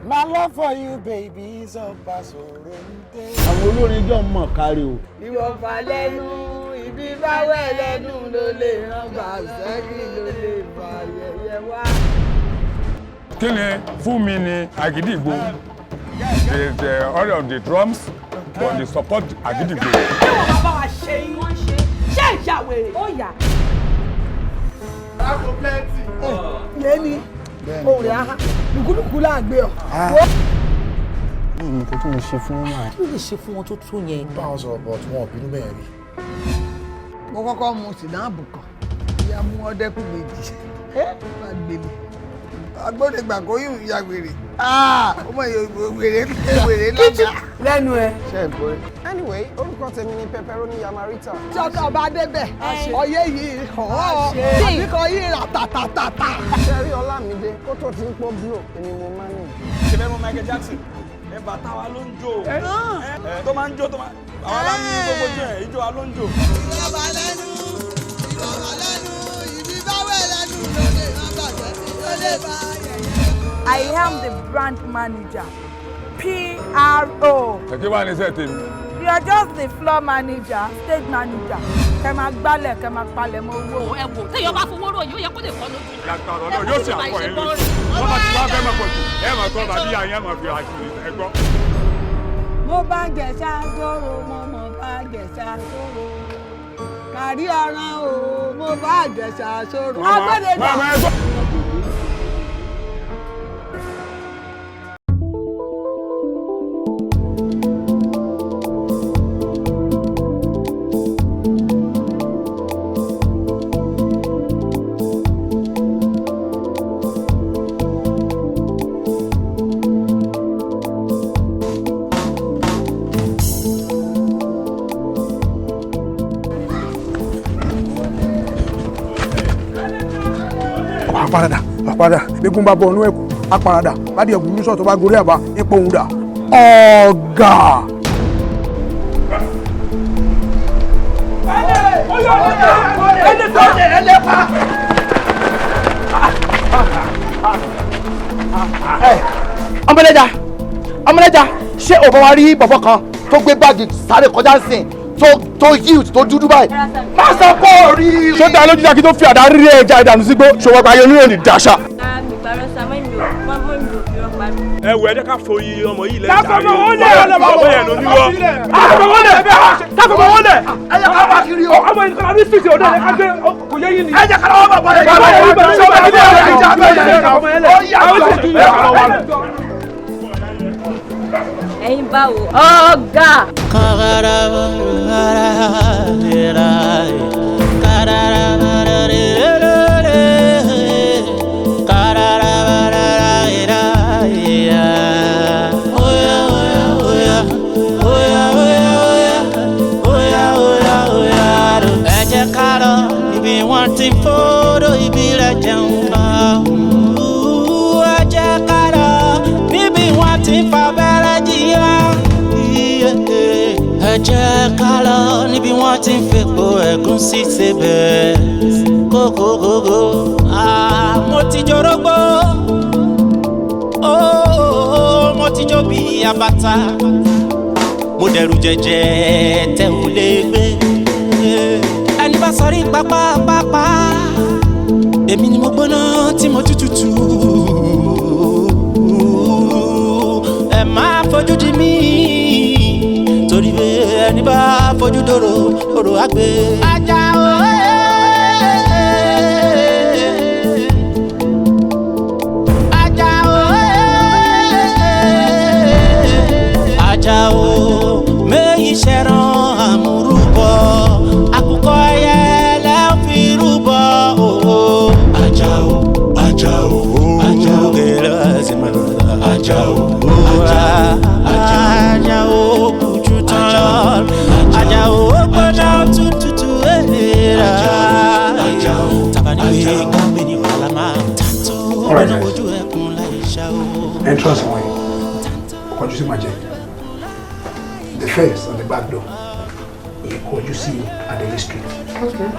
My love for you, baby, is a pasoro. Àwọn olórin jọ mọ̀ kárí o. Ìwọ fà lẹ́nu, ibi báwẹ̀ lẹ́nu ló lè rán gbàsẹ́kì ló lè fà yẹyẹ wá. Kí ni fún mi ni Agidigbo? The order of the drums for the support Agidigbo. Ṣé wọ́n bá wa ṣe yín? Wọ́n ṣe. Ṣé ìjà wèrè? Ó yà. Ako plenty. Yéni. Ó rẹ̀ á. Lùkúlùkú là ń gbé ọ. Nǹkan tí mo ṣe fún wọn máa. Kí ló lè ṣe fún wọn tó tó yẹn? Bá wọn sọ̀rọ̀ bọ̀ tí wọn ò bínú bẹ́ẹ̀ rí. Mo kọ́kọ́ mu sìnáàbù kan. Ìyá mú ọdẹ́kùn méjì. Má gbélé. Agbódegbà kò yún ìyá wèrè. Ọmọ wèrè lọ́jà. Lẹ́nu ẹ. Ṣé ẹ̀ gbọ́ ẹ? Anyway, orúkọ tèmi ni Pepperoni Yamarita. Ṣọ́kọ̀ bá débẹ̀. Ọyẹ́ yìí hàn ọ́. Àbíkọ yìí rà tàtàtàtà. Ṣé rí Ọlámídé kó tó ti ń pọ́ blò èmi mo máa ń nì. Ṣé fẹ́ mọ Michael Jackson? Ẹ bàtà wa ló ń jó. Tó máa ń jó tó máa. Àwọn alámi gbogbo jẹ́ ìjó wa ló ń jó. Ìjọba lẹ́nu, ìbí báwẹ̀ lẹ́nu ló lè má bàjẹ́, ló lè bá yẹ̀yẹ́. I am the brand manager, PRO. Kí wá ní sẹ́ẹ̀ tèmi? You are just the floor manager, stage manager. Kẹ́ máa gbálẹ̀, kẹ́ máa palẹ̀ mọ́ owó. Ẹ wò, téèyàn bá fowó rò yóò yẹ kó lè kọ́ lójú. Lágbára Ọlọ́run yóò sì àpọ̀ ẹ̀ lójú. Wọ́n bá ti wá fẹ́ mọ̀ pọ̀jù. Ẹ máa gbọ́ bàbí àyẹ̀ máa fi àṣírí ẹgbọ́. Mo bá Jẹ̀ṣà sọ̀rọ̀, mo bá Jẹ̀ṣà sọ̀rọ̀. Kàrí ọ̀ràn o, mo bá Jẹ̀ṣà sọ̀rọ̀. Agbẹ́dẹ náà. Àpàdà lẹ́gùn bá bọ̀ ọ̀nú ẹ̀kú àpàràdà bá di ẹ̀gùn níṣọ́ tó bá gorí àbá ipò òun dà ọ̀gá. ọmọlẹ́jà ṣé o bá wa rí bọ̀bọ̀ kan tó gbé báàgì sáré kọjá sìn tó yield tó dúdú báyìí má sọ pé ò rí. ṣó dá lójú jákè tó fi àdá rí ẹja ìdànù sígbó ṣòwò àgbáyé onírò ní dáṣà. Ẹ wò ẹ jẹ́ ká foyí ọmọ yìí lẹ́yìn. Káfọ̀mọ́ wọn lẹ̀ ọmọ yẹn ló ní wọ́. Káfọ̀mọ́ wọn lẹ̀. ẹ jẹ́ ká wá kiri o. ọmọ yìí kan ní street ọ̀dọ́ ẹ̀ ká gbé kò yẹ yín ni. ẹ jẹ́ ká lọ́wọ́ bàbá rẹ̀. Ẹ̀yin báwo? Ọ̀gá. Wọ́n ti fòrò ibi rẹ̀ jẹun lọ. Ẹ jẹ́ ká lọ níbi wọ́n ti fa bẹ́rẹ̀ jìyà. Ẹ jẹ́ ká lọ níbi wọ́n ti fèpò ẹ̀gúsí sebẹ̀. Kókókókó, mo ti jorógbó. Mo ti jó bí abata. Mo dẹ̀rù jẹjẹ tẹ̀ ò lè gbé. Ẹni bá sọrí pápá èmi ni mo gbóná tí mo tútù. Ẹ máa fojú di mí torí pé ẹni bá fojú dòrò òrò àgbè. Àjàó Àjàó méyì ṣẹran àmúrúbọ àkùkọ ẹyẹ lẹ́ẹ̀fì rúbọ òwò. Àjàó gẹ̀rẹ́ ẹ̀sìn mẹ́ta. Àjàó kùjú tán. Àjàó gbọ́dọ̀ tútù. entrance way. What you see, my Jack? The first on the back door. What you see at the street. Okay.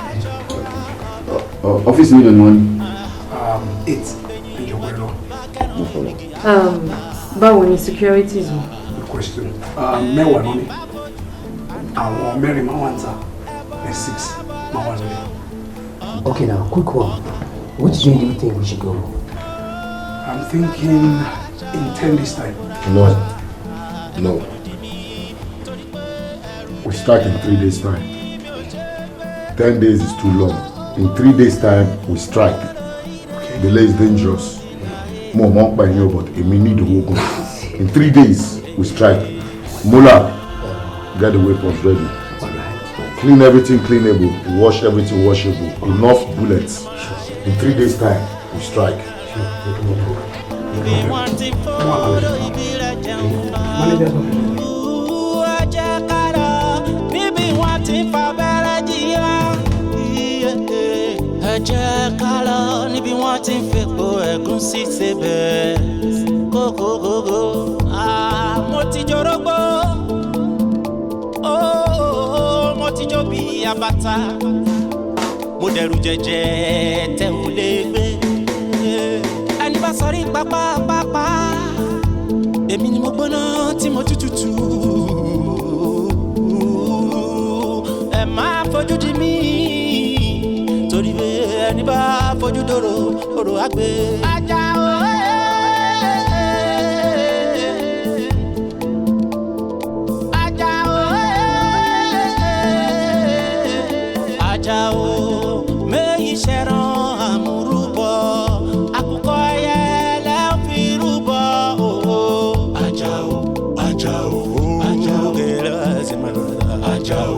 Office million one. 8 in your window. No problem. Báwo ni securities mo? Good question. Mẹ́wàá lónìí. Àwọn mẹ́rin máa wà ń ta. And 6 máa wà lónìí. Okay, now, quick one. Which day do you think we should go? I'm thinking in 10 days time. No. We start in 3 days time. 10 days is too long. In 3 days time, we strike. Okay. Delay is dangerous. More monk by you, but we need to work. In 3 days, we strike. Mullah, get the weapons ready. Clean everything cleanable. Wash everything washable. Enough bullets. In 3 days time, we strike. Abata mo dẹ̀rù jẹ́jẹ́ tẹ́ ò lè gbé ẹni bá sọrí pápá èmi ni mo gbóná tí mo tútù ẹ má fojú di mí torí pé ẹni bá fojú dòrò òrò àgbé. Àjàó Àjàó méyì ṣẹ̀ràn àmúrúbọ àkùkọ ẹyẹlẹ fi rúbọ òwò. Àjàó gẹ̀rẹ́ ẹ̀sìn mẹ́ta. Àjàó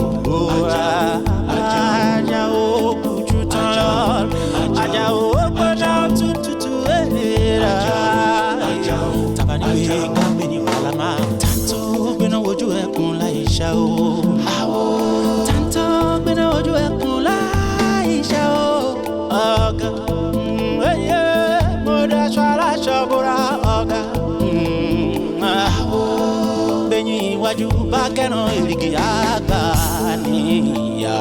kùjú tán. Àjàó gbọ́dọ̀ tútù ẹ̀rẹ́. Tàbí ní gbàgbé ní wàhálà máa tàǹtó gbéná wojú ẹkùn láì ṣá o. Tàǹtó gbéná wojú ẹkùn. Ọ̀gá, mo daṣọ aláṣọ bóra ọ̀gá. Gbẹ̀yìn iwájú bá kẹ́ràn èrìgì àgbà níyà.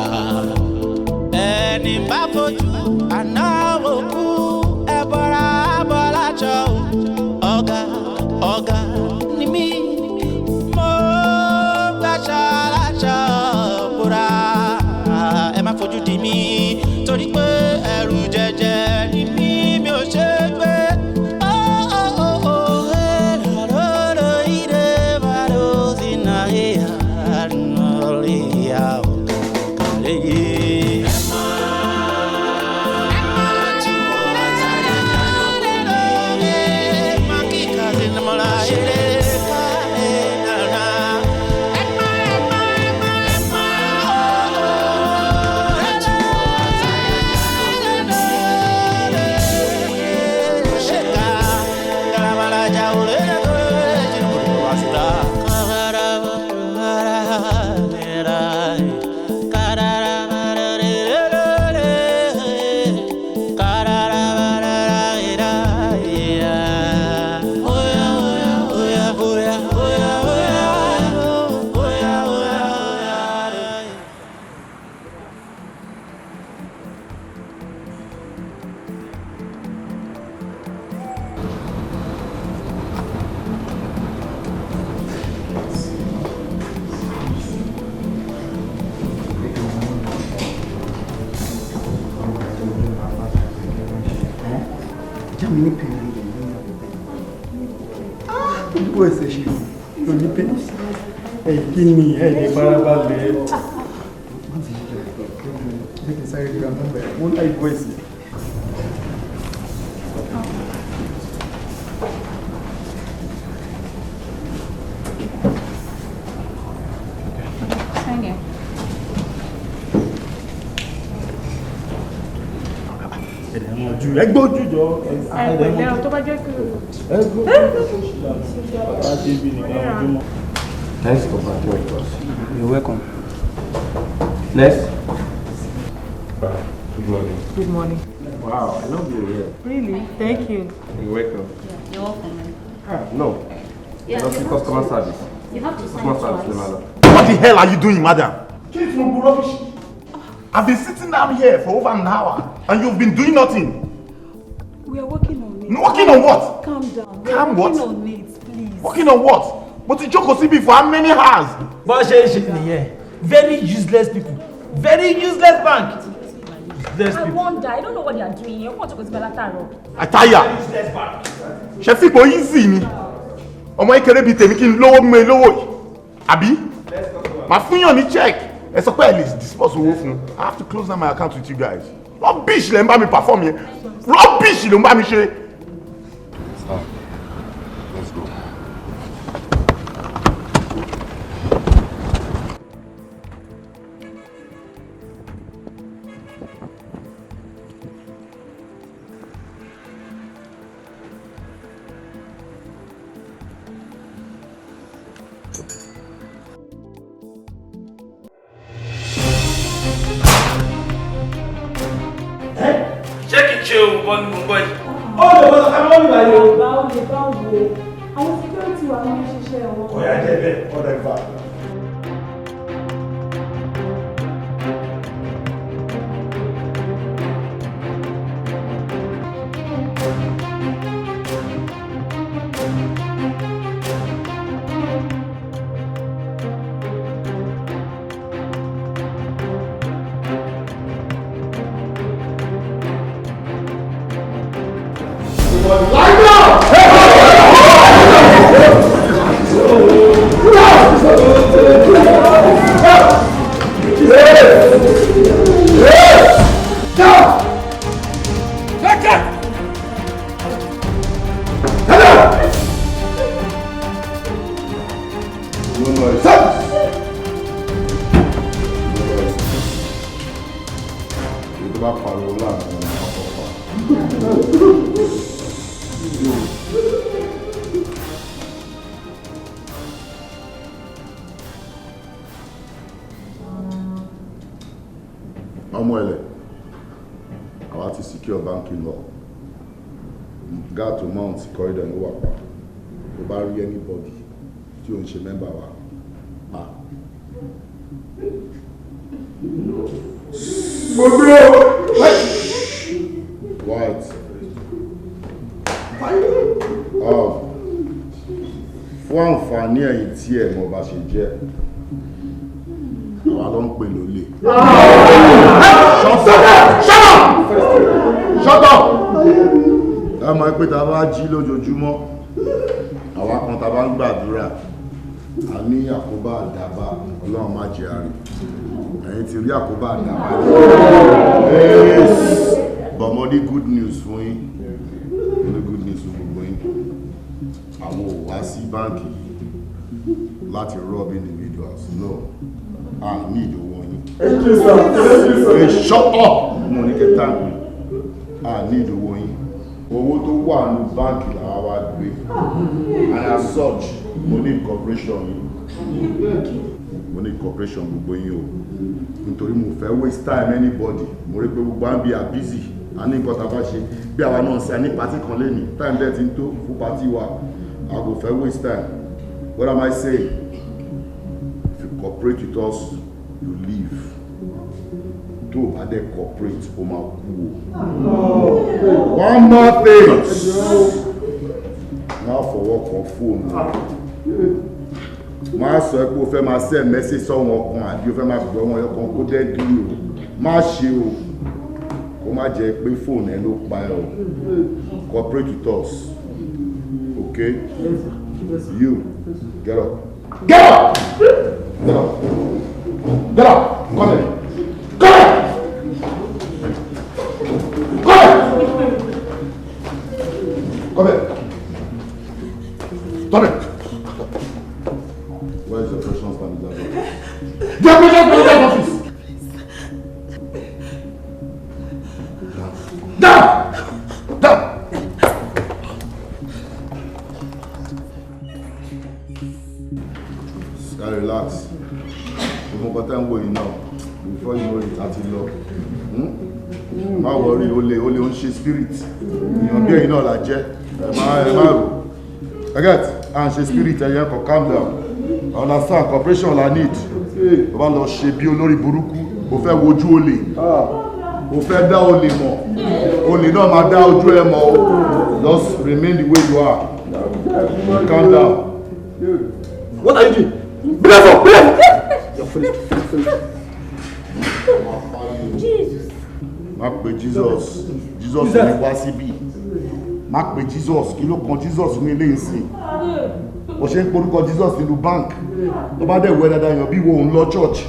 Ẹni bá fojú àná òkú ẹ bọ́ra bọ́ láṣọ. Ọ̀gá ni mí, mo gbàṣọ aláṣọ bóra. Ẹ má fojú di mí torí pé ẹrù jẹjẹ ni mí mi ò ṣe gbé. Kíni ẹ̀ẹ́dẹ̀ farabalẹ̀ wọ́n láì voice. Ẹgbẹ́ ojújọ ẹgbẹ́ tó bá jẹ́ kí Let's go back to your class. You're welcome. Let's. Good morning. Good morning. Wow, I love you here. Really? Thank you. You're welcome. You're welcome. No. Yeah, Just the customer service. You have to sign Customer service, twice. madam. What the hell are you doing, madam? Keep no rubbish. I've been sitting down here for over an hour and you've been doing nothing. We are working on it. Working on what? Calm down. Calm what? Working on it, please. Working on what? But you joke see me for how many hours? Very useless people. Very useless bank. Useless I people. wonder, I don't know what they are doing here. What to go to Belataro? I tire. Useless bank. Ṣé fi kò easy ni? Ọmọ ìkéré bíi tèmi kí n lówó mú mi lówó yìí. Àbí? Màá fún yàn ní check. Ẹ sọ pé ẹ lè dispose owó fún. I have to close down my account with you guys. Rubbish lẹ ń bá mi perform yẹn. Rubbish ló ń bá mi ṣe. Let's go. Ṣé kìí ṣe òun bọ́ ní gbogbo yìí? Ó lè bọ́ sọ́kà mọ́ ìgbà yóò. Bá ó lè bá wo. Àwọn security wà ní ṣiṣẹ́ wọn. Ọ̀yà jẹ́ bẹ́ẹ̀, ọ̀dà ìfà. Ọmọ ẹlẹ̀, àwa ti secure banking law. Guard to mount corridor ló wà pa. Tó bá rí anybody tí ò ń ṣe mẹ́mbà wa, pa. Mo gbé o. White. Fún àǹfààní ẹ̀yin tí ẹ̀ mọ̀ bá ṣe jẹ́, àwa ló ń pè lólè. Shut up! Ẹ mọ̀ pé ta bá jí lójoojúmọ́, àwa kan ta bá ń gbàdúrà, a ní àkóbá àdàbà, Ọlọ́run má jẹ́ àrí. Ẹ̀yin ti rí àkóbá àdàbà. But mo ní good news fún yín. Mo ní good news fún gbogbo yín. Àwọn ò wá sí báńkì láti rob individuals. No. I need owó yín. Hey, shut up! Mo ní kẹta mi. I need owó yín. Owó tó wà ní báńkì làwa wá gbé. And as such, mo ní cooperation yín. Mo ní cooperation gbogbo yín o. Nítorí mo fẹ́ waste time anybody. Mo rí pé gbogbo à ń bí a busy. A ní nǹkan tá a bá ṣe. Bí àwa náà ṣe a ní party kan lẹ́nu. Time dẹ̀ ti ń tó fún party wa. I go fẹ́ waste time. What am I saying? If you cooperate with us, you leave. Tó o bá dẹ̀ cooperate, o máa kú o. One more thing. Má fọwọ́ kan fóònù. Má sọ pé o fẹ́ máa send message sọ́wọ́n kan àbí o fẹ́ máa gbọ́ wọn ẹ̀kan kó dẹ́ dúró. Má ṣe o. Kó má jẹ́ pé fóònù ẹ ló pa ẹ o. Cooperate with us. Okay? You, get up. Get up! Get up. Get up! Come here. Come here! Come here! Come here. Come here. Where is the operations manager? The operations manager's office. Down! Down! Relax. Gbogbo nǹkan tẹ́ ń wò yìí náà, before you know it, àti lọ. Má worry, ó lè ń ṣe spirit. Èèyàn bí ẹ̀yin náà la jẹ́. Ẹ má rò. I get, and she spirit ẹ̀yẹ kan calm down. I understand, cooperation la need. O bá lọ ṣe bí olórí burúkú, o fẹ́ wojú olè. O fẹ́ dá olè mọ̀. Olè náà máa dá ojú ẹ mọ̀ o. Just remain the way you are. Calm down. What are you doing? Be careful! Be careful! You're foolish. Jesus. Má pè Jesus. Jesus ni wá síbí. Má pè Jesus. Kí ló kan Jesus ní ilé ìsìn? O ṣe ń porúkọ Jesus nínú bank. Tó bá dẹ̀ wẹ́ dáadáa yàn bí wo ń lọ church.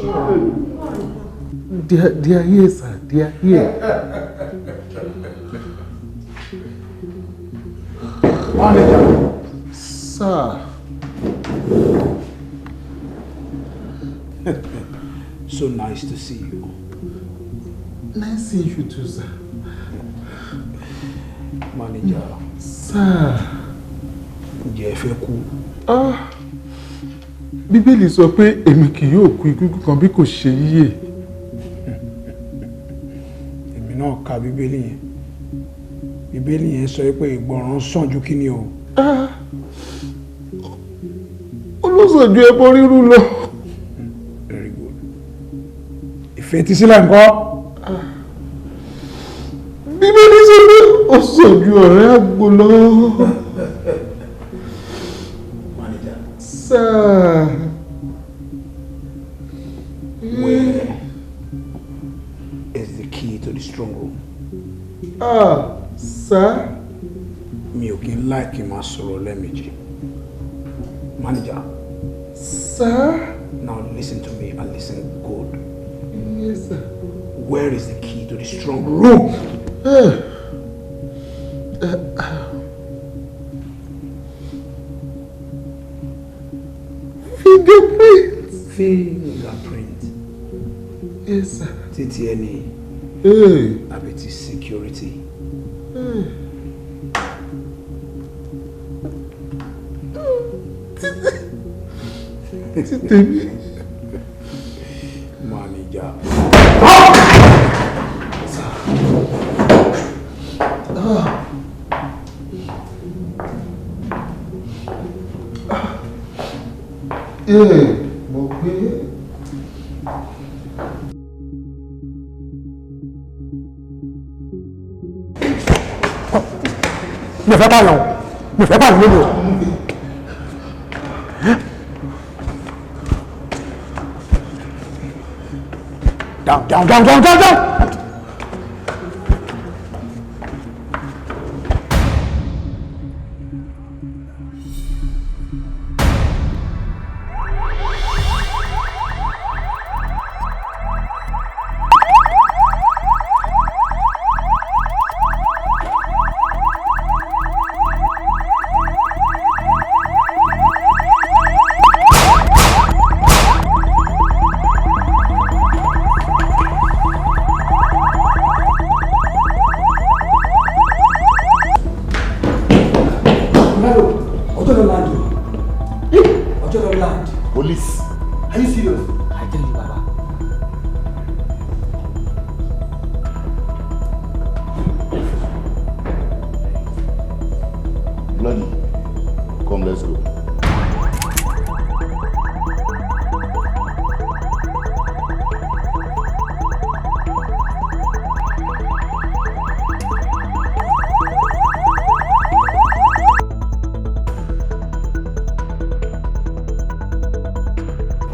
They are here, sir. They are here. Manager. Sir. So nice to see you. Nice seeing you too, sir. Manager. Sir. Ǹjẹ́ ẹ fẹ́ kú? Bíbélì sọ pé èmi kì yóò kú ikú kan bí kò ṣe yíyè. Èmi náà ka Bíbélì yẹn. Bíbélì yẹn sọ pé ìgbọràn sàn ju kíni o. Olóṣèlú ẹbọ rírú lọ. Very good. Ìfetísílẹ̀ ńkọ́? Bíbélì sọ pé ó sàn ju ọ̀rẹ́ àgbò lọ. Manager. Sir. Where is the key to the strong room? Sir. Mi ò kí ń láìkí máa sọ̀rọ̀ lẹ́ẹ̀mejì. Manager. Sir. Now listen to me and listen good. Yes, sir. Where is the key to the strong room? Fingerprint. Fingerprint. Yes, sir. Títí ẹni. Àbí ti security. Títí mi. Manager. Mo gbé. Mi fẹ́ báyọ̀. Mi fẹ́ báyọ̀ lónìí. Down. Police. Are you serious? I tell you, Baba. Bloody. Come, let's go.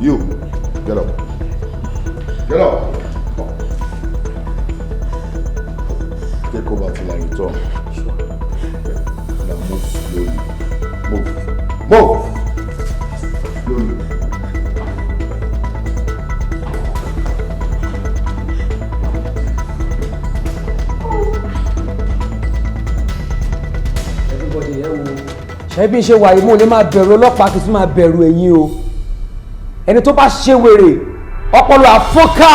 You, get up. Get up. Take over till I return. Sure. Now move slowly. Move. Slowly. Everybody, ṣé bí n ṣe wà yìí mo lè máa bẹ̀rù ọlọ́pàá kì í tún máa bẹ̀rù ẹ̀yin o. Ẹni tó bá ṣe wèrè ọpọlọ àfọ́ká.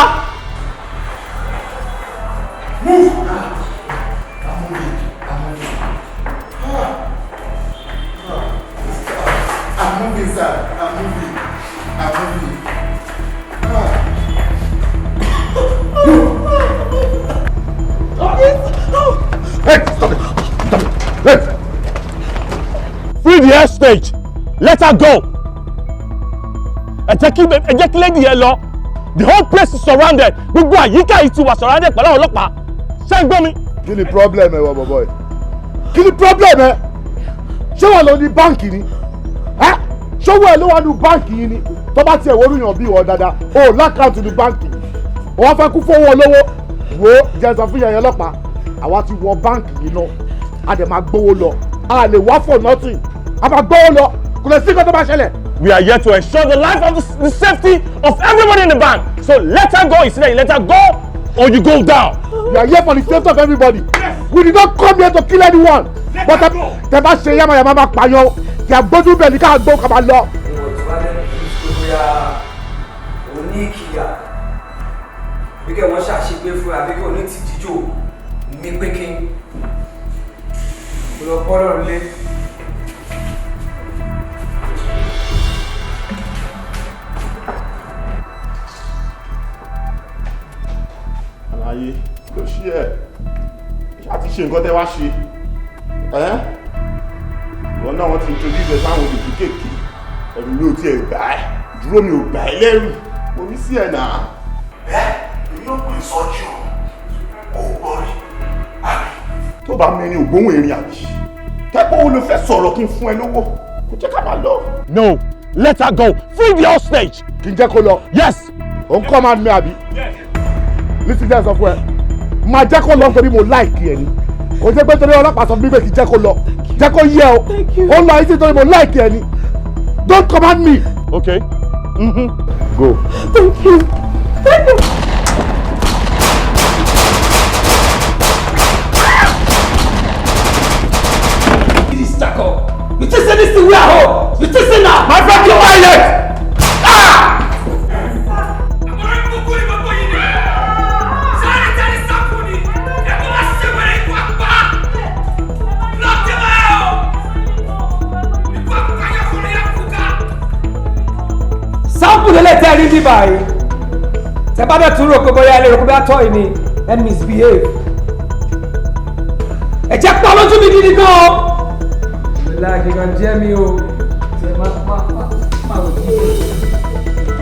Free the hostage. Let her go. Ẹ jẹ́ kí lady yẹn lọ. The whole place is surrounded. Gbogbo àyíká yìí ti wà surrounded pẹ̀lú àwọn ọlọ́pàá. Ṣé ń gbọ́ mi? Kí ni problem ẹ wọ bọ̀bọ̀ yìí? Kí ni problem ẹ? Ṣé wọ́n lọ ní báǹkì ni? Ṣówó ẹ ló wà ní báǹkì yìí ni? Tó bá tiẹ̀ wọ́rùyàn bí ìwọ dáadáa, o lákàntì ní báǹkì. Wọ́n fẹ́ kú fowó olówó. Wo jẹ́sọ̀ fún yẹn ọlọ́pàá. Àwa ti wọ báǹkì yìí náà. A dẹ̀ máa gbówó lọ. A lè wá for nothing. A máa gbówó lọ. Kò lè sí nǹkan tó bá ṣẹlẹ̀. We are here to ensure the life of the safety of everybody in the bank. So let her go. It's either you let her go or you go down. We are here for the safety of everybody. Yes. We did not come here to kill anyone. But tẹ bá ṣe yamayama máa pààyàn. Kì í gbójú bẹ̀ ní ká gbó ká máa lọ. Oníkìyà bí kẹ́ wọ́n ṣàṣegbé fún wa bí kẹ́ oní ti jíjò ní pékin lọ bọ́lọ̀ lé. Àlàyé ló ṣí ẹ̀ ṣáà ti ṣe nǹkan tẹ́ wá ṣe ìwọ náà wọ́n ti introduce ẹ sáwọn olùkú kéèké ẹ̀rù mi ò tiẹ̀ gbà ẹ́ dúró mi ò gbà ẹ́ lẹ́rù omi sí ẹ̀ náà. èmi ò pè sọ́jú kò gbọ́ rí àbí. tó bá mẹ́rin ògbóhùn erin àbí kẹ́kọ̀ọ́ wo ló fẹ́ sọ̀rọ̀ kí n fún ẹ lówó kò jẹ́ ká máa lọ. No, let her go. Free the hostage. Kì í jẹ́ kó lọ. Yes. Ò ń command mi àbí. Listen jẹ́ sọ fún ẹ máa jẹ́ kó lọ nítorí mo láìkì ẹ ni kò jẹ́ pé torí ọlọ́pàá sọ fún mi pé kì í jẹ́ kó lọ jẹ́ kó yẹ o ó lọ yìí sí torí mo láìkì ẹ ni don't command me. Okay. Go. Thank you. Thank you. It is Jacob. You just say this thing we are home. You just say now. My friend, you're violent. Sample lele tẹ́ rí bí báyìí. Tẹ́ bá bẹ̀ tún rò pé bóyá ilé rò pé bóyá tọ́ ìní ẹ misbehave. Ẹ jẹ́ pa lójú mi gidi gan. Láàkì kan jẹ́ mi o. Ṣé máa wò kí n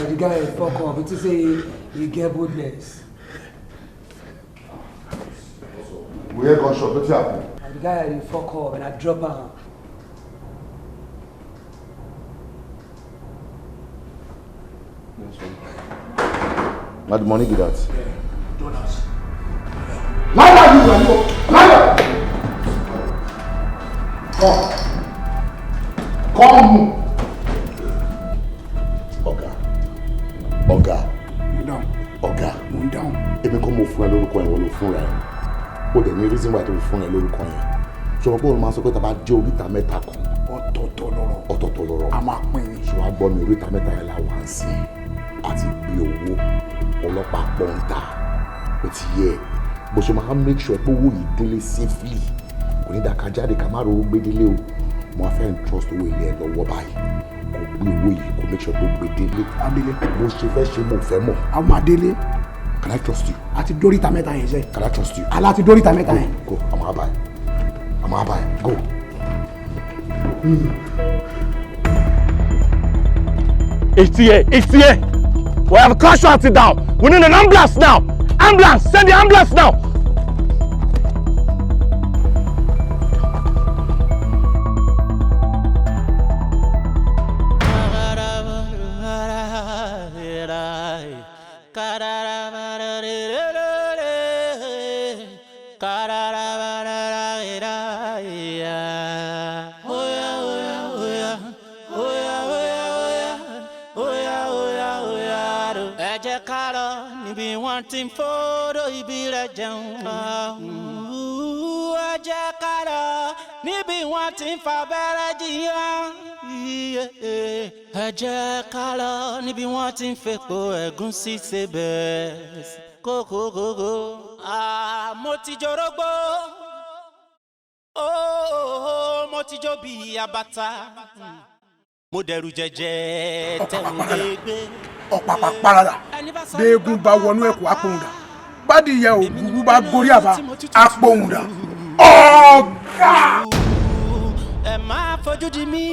The guy fuck up. It is say he get boldness. We hear gunshot. What's happening? And the guy he fuck up and I drop him. Now the money be that. Jonas. Liar, you are liar. Come. Ọ̀gá. Ọ̀gá. Èmi kọ́ mo fún ẹ lórúkọ yẹn wọ́n ló fún rẹ̀. Ó dẹ̀ ní reason why tó fi fún ẹ lórúkọ yẹn. Ṣọ̀rọ̀ pé òun máa sọ pé tá a bá dé oríta mẹ́ta kan. Ọ̀tọ̀ọ̀tọ̀ lọ́rọ̀. A máa pín in. Ṣé wàá gbọ́ mi oríta mẹ́ta yẹn láwọn à ń sìn? Àti gbé owó ọlọ́pàá pọ́ńtà. Ó ti yẹ bó ṣe máa make sure pé owó yìí délé safely. Kò ní dàka jáde ká má ro gbé délé o. Mo á fẹ́ trust owó ilé ẹ lọ́wọ́ báyìí. Kò gbé owó yìí kò make sure pé ó gbé délé. Adélé. Bó ṣe fẹ́ ṣe mo fẹ́ mọ̀. Àwọn Adélé. Can I trust you? Àti dóríta mẹ́ta yẹn sẹ́. Can I trust you? Aláti dóríta mẹ́ta yẹn. Go. I'm out by. I'm out by. Go. It's here. It's here. We have a casualty down. We need an ambulance now. Ambulance. Send the ambulance now. Tí ń fọ́dọ̀ ibi rẹ̀ jẹun. Ọjà kára níbi wọ́n ti ń fa abẹ́rẹ́ jiyàn. Ẹ̀jẹ̀ kára níbi wọ́n ti ń fepo ẹ̀gúnsí sebẹ̀. kókókókó mo ti jorógbó mo ti jó bí abata mo dẹ̀rù jẹjẹ tẹ̀wọ̀n gbégbé. ọ̀pàpà parada béègùn bá wọnú ẹ̀kọ́ apòhùndà bádìyẹ ògúngún bá gorí àbá apòhùndà ọ̀gá. ẹ má fojú di mí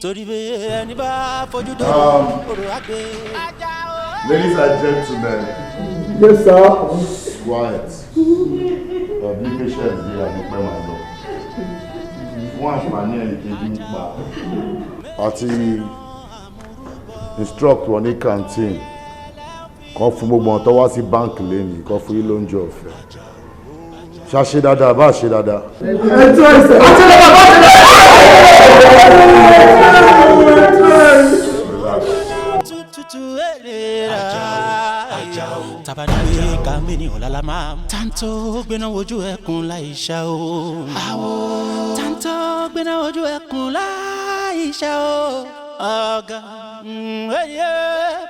torí pé ẹni bá fojú dé ọ̀rọ̀ àgbẹ̀. Ladies and gentlemen. Yes, sir. Quiet. Be patient here and prepare my love. Fún àǹfààní ẹ̀yìnkejì nípa àti instruct wọn ní canteen kan fún gbogbo ọ̀tọ́ wá sí báńkì lẹ́nìí kan fún yín lóúnjẹ ọ̀fẹ́. Ṣáṣe dáadáa bá ṣe dáadáa. Tabaniwe kamini olalama tanto gbena wojú ẹkùn láìṣà o tanto gbena wojú ẹkùn láìṣà o ọ̀gá eye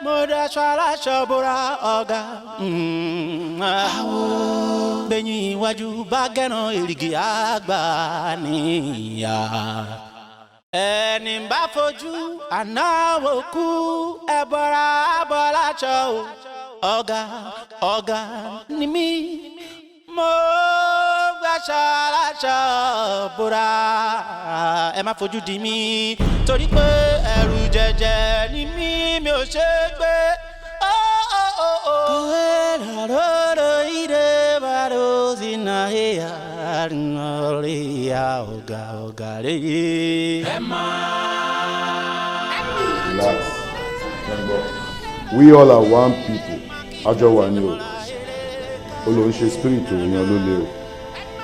mo daṣọ aláṣọ bora ọ̀gá gbẹ̀yìn iwájú bá gẹ̀ràn èrìgì àgbà níyà ẹni bá fojú ànáwó kú ẹbọra abọláṣọ o ọ̀gá ni mí mo gbàṣọ aláṣọ bora ẹ má fojú di mí torí pé ẹ̀rù jẹjẹ ni mí mi ò ṣe gbé. Relax. We all are one people. Àjọ wà ní o. Olóhùn ṣe spirit òyìn ló lé o.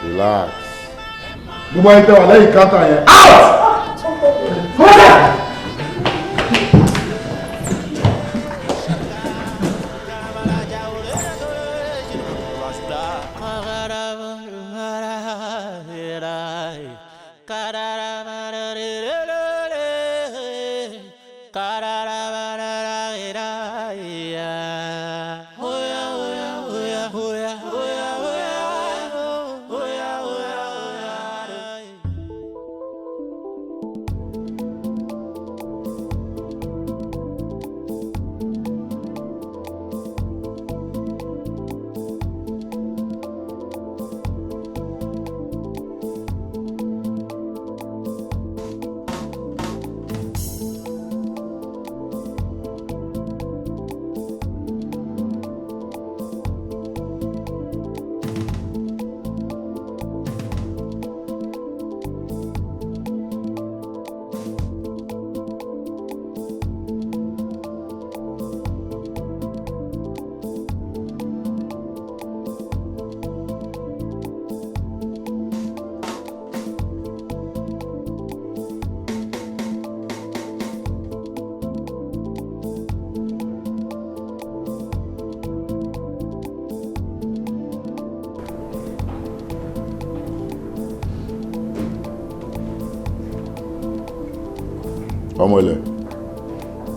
Relax. Gbogbo ẹni tẹ́ wà lẹ́yìn kántà yẹn. Out! Ọmọ ilẹ̀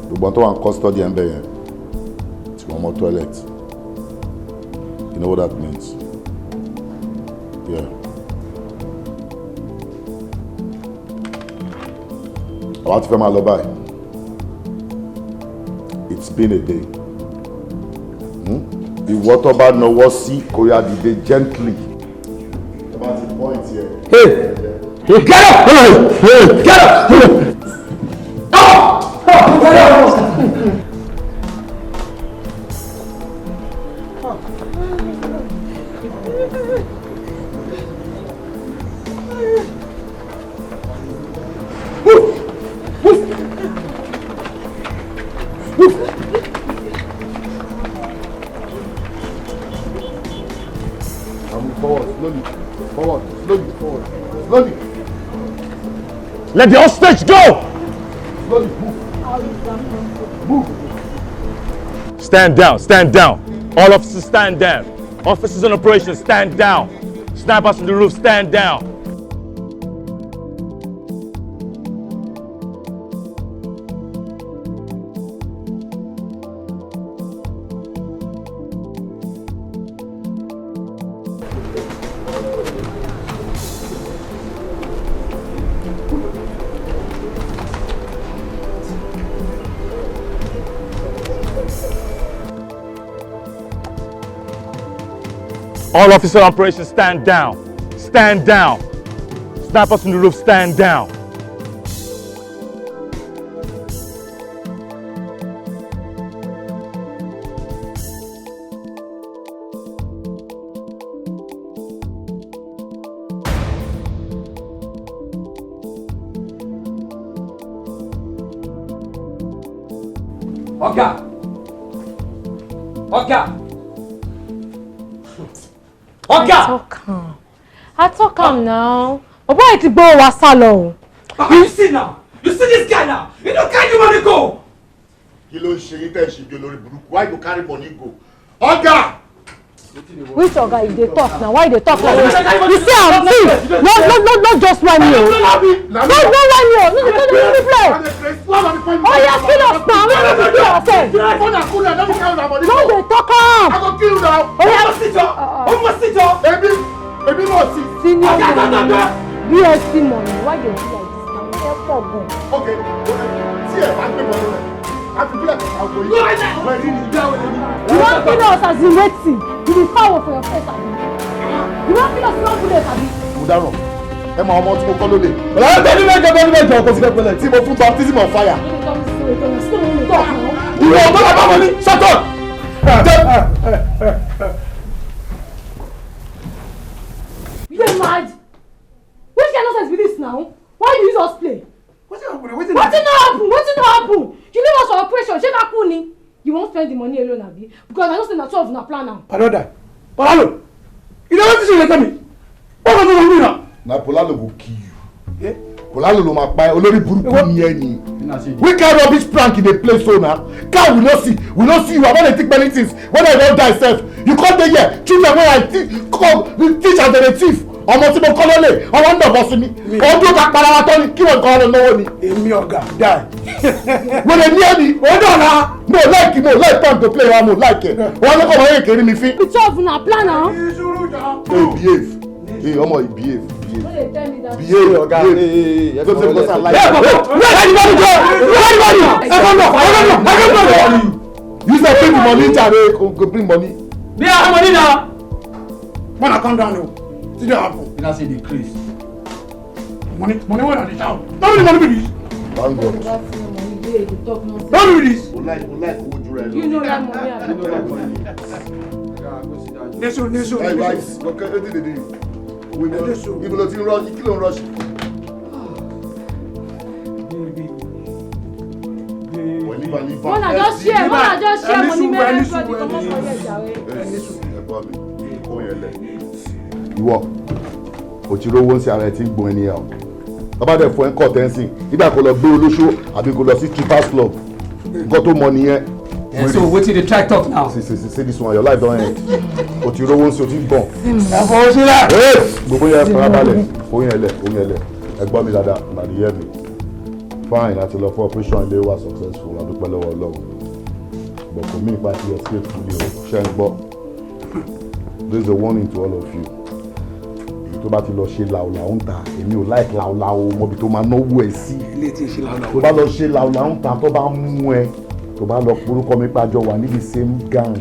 gbogbo tó wà ní custody ẹ̀ ń bẹ̀ yẹn tí wọ́n mọ toilet you know what that means yeah. Àwa ti fẹ́ máa lọ báyìí it's been a day ìwọ tó bá nawọ́ sí kóyà dìde gently tó bá ti point yẹ. Hey, get up! Hey, get up! Slowly. Let the hostage go! Slowly, move. Stand down. All officers stand down. Officers on operation, stand down. Snipers on the roof, stand down. All officer operations stand down. Stand down. Snipers on the roof, stand down. Ọ̀gá! Ọ̀gá! Ọ̀gá! I talk calm now. Baba ẹ ti gbọ́ wa sá lọ. You see now? You see this guy now? You don't carry money go! Kí ló ń ṣe yín tẹ́ ń ṣe bí olórí burúkú? Why you carry money go? Ọ̀gá! Which oga you dey talk now? Why you dey talk like this? You see am see? No just one me o. No one me o. No dey play. Oh yeah, kill us now. We no dey kill ourselves. No dey talk am. I go kill you now. Oh yeah. Almost Ebi mo si. Senior BSc money. Why you do like this now? You dey for gun. Okay. See ẹ bá gbé mọ lọ. I feel like I go you. You wan kill us as in wetin? You dey power for your face abi? You wan kill us you wan kill us abi? Mo dárò. Ẹ máa ọmọ tí mo kọ́ lólè. Bẹ́ẹ̀ni mẹ́jọ kò sí pẹ́pẹ́lẹ̀ tí mo fún baptism of fire. Ìwọ ọmọ bàbá wọn ni shut up. You dey mad? Which kind of nonsense be this now? Why you use us play? Wetin no happen? You leave us for operation, shey na cool ni? You wan spend the money alone abi? Because I know say na 12 na plan now. Paroda. Polalo. You know what you tell me? What go do me now? Na Polalo go kill you. Polalo ló máa pa ẹ́ olórí burúkú ni ẹ ni. We carry rubbish prank in the place so now. Car we no see you. I wan dey think many things. When I don die sef, you come dey here, children wey I teach as dem dey thief. Ọmọ tí mo kọ́ lọ́lẹ̀, ọmọ ń dọ̀bọ̀ sí mi. Ọdún ká para wa tán ni kí wọ́n kọ́ ọ́ lọ́wọ́ ni. Èmi ọ̀gá die. Wọ́n lè ní ẹni. Ó dọ̀la. Mo like time to play wa mo like ẹ̀. Wọ́n ní kọ́ ọmọ yẹn kiri mi fín. It's all na plan now. Behave. Ọmọ yìí behave. Behave ọ̀gá. Don't say because I like you. You say bring the money jare go bring money. They have money now. Wanna come down now? See that happen? You not see the crease. Money wey na dey shout. Don't be money be this. Thank God. Don't be this. O like owó jura ẹ lọ. You know that money abi? Neso. Hey guys, what can you do? Ibo lo ti ń rush, kí ló ń rush? Wọ́n na just share money make everybody comot for here jare. Ìwọ o ti rówó ń ṣe ara ẹ tí ń gbọ́n ẹni yà o bàbá dẹ̀ fún ẹ ń kọ́ tẹ́ǹsì nígbà kó lọ gbé olóṣó àbí kó lọ sí strippers club nǹkan tó mọ nìyẹn. So wetin dey try talk now? See this one your life don end o ti rówó ń ṣe o ti ń gbọ̀n. Ẹ fọwọ́ sílẹ̀. Gbogbo yẹn farabalẹ̀ oyin ẹlẹ̀ ẹ gbọ́ mi dáadáa nàdí yẹ mi fine láti lọ fún operation ilé wa successful adúpẹ́ lọ́wọ́ Ọlọ́run but kò mí nípa ti escape fully o ṣe ń gbọ́ there is a warning to all of you tó bá ti lọ ṣe làwùlàwù ń ta èmi ò like làwùlàwù mọ́bi tó máa náwó ẹ̀ sí tó bá lọ ṣe làwùlàwù ń ta tó bá mú ẹ tó bá lọ orúkọ mi pàjọ wà ní the same gang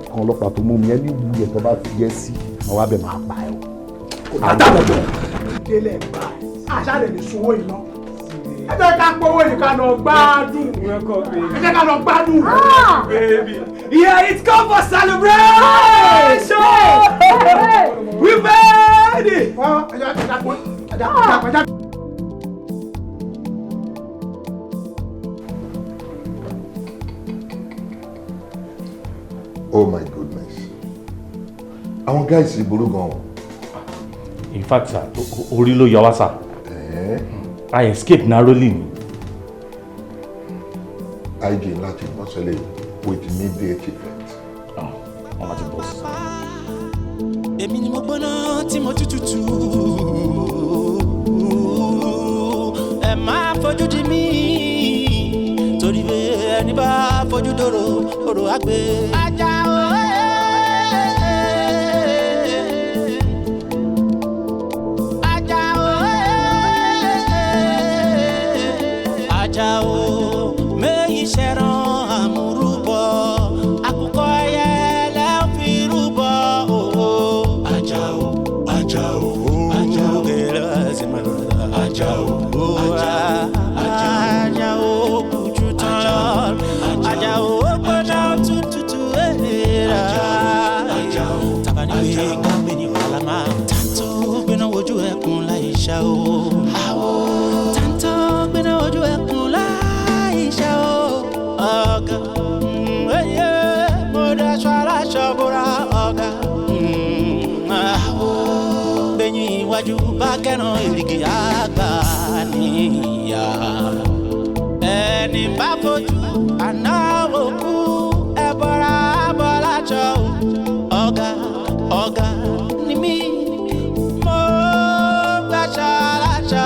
kan ọlọ́pàá tó mú mi ẹni wù ẹ̀ tó bá fi yẹ sí àwọn abẹ máa pa ẹ o. àtàbọ̀dọ̀ délé bá àṣà lè ní sunwó iná ẹ jẹ́ ká gbowó yìí ká lọ gbádùn ẹ jẹ́ ká lọ gbádùn. Yeah, it's come for celebration! We made it! Oh my goodness. Àwọn guys burú gan. In fact, sir, orí ló yọ wá, sir. I escaped narrowly. IG láti bọ́sẹ̀lẹ̀ with immediate effect. Wọ́n láti bọ́ sí. Èmi ni mo gbóná tí mo tútù. Ẹ máa fojú di mí. Torí bẹ́ẹ̀ ẹni bá fojú dòrò, òrò àgbẹ̀. AJAO. AJAO. Méyì ṣẹ̀ràn àmúrúbọ. Àkùkọ ẹyẹ lẹ́ fi rúbọ. ọ̀gá mo daṣọ aláṣọ bóra ọ̀gá gbẹ̀yìn iwájú bá kẹ́ràn ìrìgì àgbà níyà ẹni bá fojú àná òkú ẹ bọ́ra bọ́ láṣọ ọ̀gá ọ̀gá ni mí mo daṣọ aláṣọ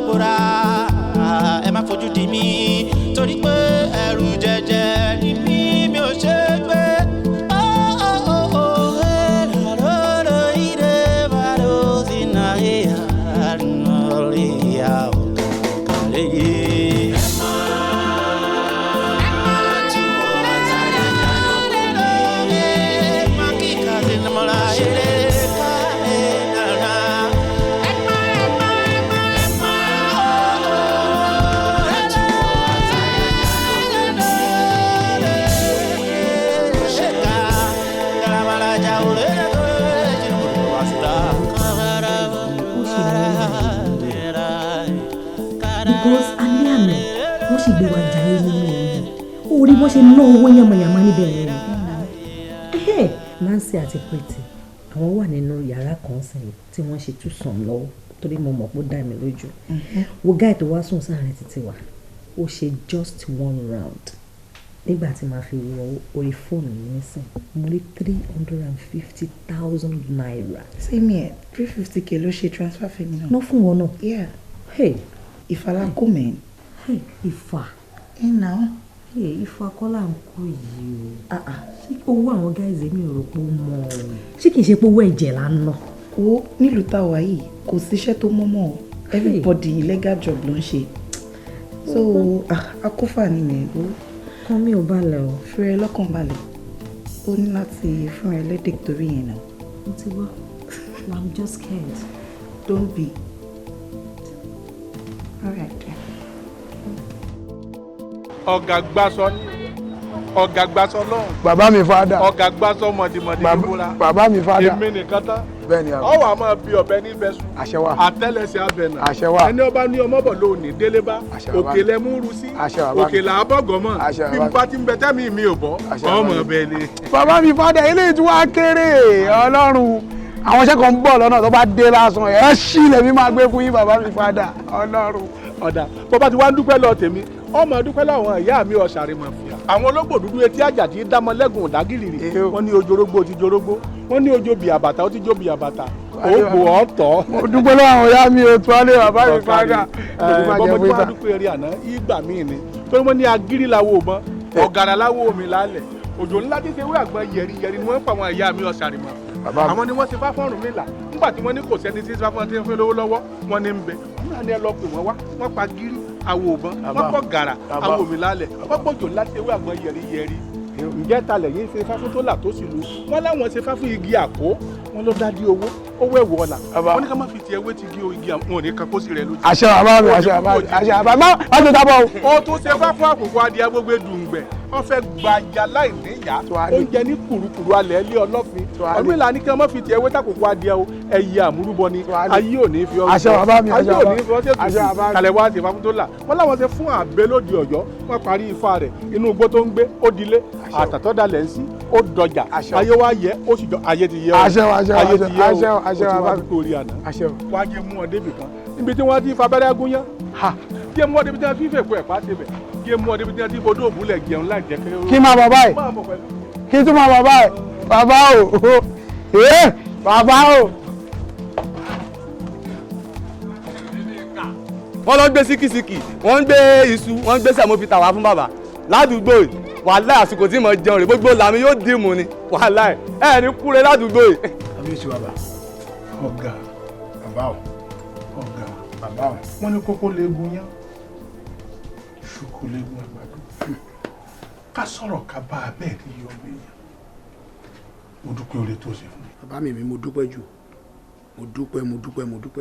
bóra ẹ má fojú di mí torí pé ẹrù jẹjẹ ni mí mi ò ṣe gbé. Because alẹ́ àná wọ́n sì gbé wa jayé nínú òun orí wọ́n ṣe ná owó yànmọ̀yànmọ́ níbẹ̀ yẹn Nancy àti Pretty àwọn wà nínú yàrá kan sẹ́yìn tí wọ́n ṣe tún sàn lọ́wọ́ torí mo mọ̀ pé ó dá mi lójú wo guy tó wá sùn sáàrin títí wa ó ṣe just one round nígbà tí màá fi wọ orí fóònù mi nísìn mo rí 350,000 naira. Same here 350k ló ṣe transfer fún mi náà. ná fún wọn náà. Yeah. Hey. Ìfàlákùnmí. Hey, Ifá. Now. Hey, Ifá kọ́lá ń kó yìí o. Ṣé owó àwọn guys mi ò rò pé ó mọ̀ ọ́? Ṣé kìí ṣe pé owó ẹ̀jẹ̀ là ń ná? Ó nílùú táwa yìí kò síṣẹ́ tó mọ́mọ́ o. Everybody illegal job ló ń ṣe. So akófà ni mi o. Kan mi ò balẹ̀ o. Fi ẹ lọ́kàn balẹ̀. Ó ní láti fún ẹ lẹ́dẹ̀ torí yẹn náà. Mo ti gbọ́. I'm just scared. Don't be. All right. Ọ̀gá gbásọ ní ọ̀gá gbásọ lọ́hùn. Bàbá mi fada. Ọ̀gá gbásọ mọ̀dìmọ̀dì nígbóra. Bàbá mi fada. Èmi nìkan tán. Bẹ́ẹ̀ni àwọn. Ọwọ́ a máa bí ọbẹ̀ ní bẹ́sù. Àṣẹwà. Àtẹ́lẹsẹ̀ abẹ̀nà. Àṣẹwà. Ẹni ọba ní ọmọbọ̀ lónìí délé bá. Òkè lẹ mú rú sí. Àṣẹwà. Òkè là á bọ̀gọ̀ mọ̀. Àṣẹwà. Bí bá ti ń bẹ tẹ́mi mi ò bọ́. Ọmọ ọbẹ̀ ni. Bàbá mi fada eléyìí tí wàá kéré Ọlọ́run. Àwọn iṣẹ́ kan ń bọ̀ lọ́nà tó bá dé lásán ẹ̀ ṣí lèmi máa gbé fún yín bàbá mi fada Ọlọ́run. Ọ̀dà bó bá ti wá ń dúpẹ́ lọ tèmi ọmọ dúpẹ́ láwọn ìyá mi ọ̀sàrè mọ̀ fìyà. Àwọn ológbò dúdú etí àjàdí dámọ́lẹ́gùn ọ̀dágìrì rè wọ́n ní ojorógbó ti jorógbó wọ́n ní ojo bìàbàtà ó ti jó bìàbàtà ògbò ọ̀tọ̀. Mo dúpẹ́ lọ́wọ́ àwọn ìyá mi ò tó alẹ́ bàbá mi fada. Bọ́mọ tí wọ́n dúpẹ́ eré àná ìgbà míì ni torí wọ́n ní agírí làwọn ò mọ́ ọ̀gàrà làwọn ò mi lálẹ̀ òjò ńlá tí ṣe wé àgbọn yẹ̀rìyẹ̀rì ni wọ́n ń pa àwọn ìyá mi ọ̀sàrè mọ̀. Àwọn ni wọ́n ṣe fá fọ́ọ̀rùn mi là nígbà tí wọ́n ní kò sẹ́ni tí fá fọ́ọ̀rùn tí wọ́n fẹ́ lówó lọ́wọ́ wọ́n ní ń bẹ wọ́n náà ní ẹ lọ pè wọ́n wá wọ́n pa gírí àwọ̀ òbọ̀n wọ́n pọ̀ gàrà àwọ̀ mi lálẹ̀ wọ́n pọ̀ jò láti ewé àgbọn yẹ̀rìyẹ̀rì ǹjẹ́ talẹ̀ yìí ṣe fáfún tó là tó sì lu wọ́n láwọn ṣe fáfún igi àkó wọ́n ló dá di owó ẹ̀wọ̀ ọ̀la wọ́n ní ká má fi ti ewé ti igi wọn ò ní kan kó sí rẹ̀ lójú. àṣẹ bàbá mi àṣẹ bàbá mi àṣẹ bàbá mi má tó dábọ̀ o. ó tún ṣe fáfún àkókò adìẹ gbogbo dùngbẹ̀ wọ́n fẹ́ gba ya láì níyà oúnjẹ ní kùrukùru alẹ́ ilé ọlọ́fin ọdún ìlànà ní kí wọ́n má fi ti ewé tàkókò adìẹ o ẹ̀yẹ àmúrúbọ ni ayé ò ní fi ọ́ àṣẹ bàbá mi àṣẹ bàbá mi àṣẹ bàbá mi kàlẹ́ wá ṣe fáfún tó là wọ́n láwọn ṣe fún àbẹ́ lóde Ọ̀yọ́ wọ́n parí ifá rẹ̀ inú igbó tó ń gbé ó dilé àtàtọ́dalẹ̀ ń sí ó dọjà ayé wa yẹ ó sì jọ ayé ti yẹ o ayé ti yẹ o ó ti wá dúpọ̀ orí àná wá jẹ́ mú ọ débì kan níbi tí wọ́n ti fabẹ́rẹ́ gúnyán jẹ́ mú ọ débi tí wọ́n ti fèkó ẹ̀pá síbẹ̀ jẹ́ mú ọ débi tí wọ́n ti fodó òbúlẹ̀ jẹun láì jẹ́ kí. kí máa bàbá ẹ̀ kí tún máa bàbá ẹ̀ bàbá o bàbá o. wọ́n lọ gbé síkìsíkì wọ́n ń gbé iṣu wọ́n ń gbé sẹ̀mófìtà wá fún bàbá ládùúgbò yìí wàhálà àsìkò tí mo jẹun rè gbogbo làmì yóò dìmú ni wàhálà ẹ ní kúre ládùúgbò yìí. àbí ìṣù bàbá ọ̀gá bàbá ò ọ̀gá bàbá ò wọ́n ní kókó léegun yán ṣùkú léegun àgbàdo ká sọ̀rọ̀ ká bá a bẹ́ẹ̀ ní yọ mí yàn mo dúpẹ́ oore tó ṣe fún mi. bàbá mi mo dúpẹ́ jù mo dúpẹ́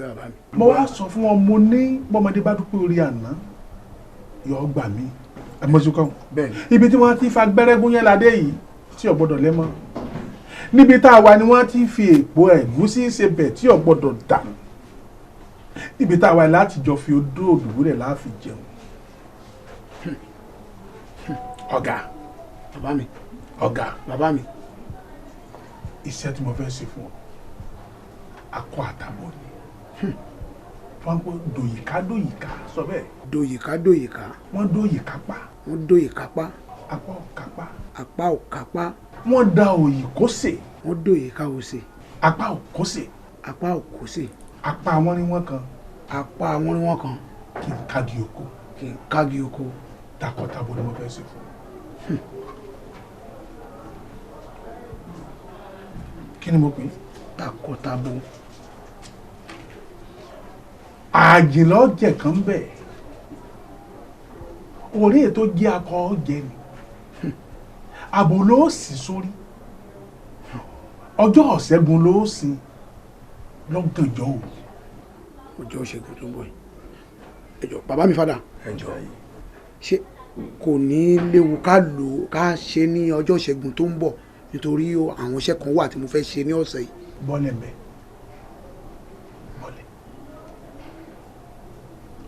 bàbá mi. mo wá sọ fún wọn mo ní bọ́mọdé bá dúpẹ́ orí àná yọ gbà mí ẹmọ́sùkọ́ ibi tí wọ́n ti fa gbẹ́rẹ́gún yẹn ládé yìí tí ò gbọ́dọ̀ lẹ́mọ́ níbi tá a wà ni wọ́n ti fi èpo ẹ̀gúsí ṣe bẹ̀ tí ò gbọ́dọ̀ dà níbi tá a wà láti jọ fi odó òdùwú rẹ̀ láàfin jẹun ọ̀gá bàbá mi ọ̀gá bàbá mi. Iṣẹ́ tí mo fẹ́ ṣe fún ọ akọ àtàbọ̀ ni wọ́n gbọ́ dòyìká sọ bẹ́ẹ̀. dòyìká. wọ́n dòyìká pa. wọ́n dòyìká pa. apá ò kápá. apá ò kápá. wọ́n da òyì kóṣe. wọ́n dòyìká òṣè. apá ò kóṣe. apá ò kóṣe. apá wọn ni wọ́n kan. apá wọn ni wọ́n kan. kí n kági oko. kí n kági oko. takọtabo ni mo fẹ́ ṣe fún ọ. kí ni mo pè é. takọtabo. àjìnlọ jẹ kan bẹ orí ètò jẹ akọ jẹ ni àbò ló sì sórí ọjọ́ ọ̀sẹ̀gun ló sin lọ́gànjọ́ o. ọjọ́ ìṣẹ́gun tó ń bọ̀ yìí ẹjọ́ bàbá mi fada ẹjọ́ ṣé kò ní léwu ká lò ó ká ṣe ní ọjọ́ ìṣẹ́gun tó ń bọ̀ nítorí àwọn iṣẹ́ kan wà tí mo fẹ́ ṣe ní ọ̀sẹ̀ yìí. bọ́lẹ̀ mbẹ́ bọ́lẹ̀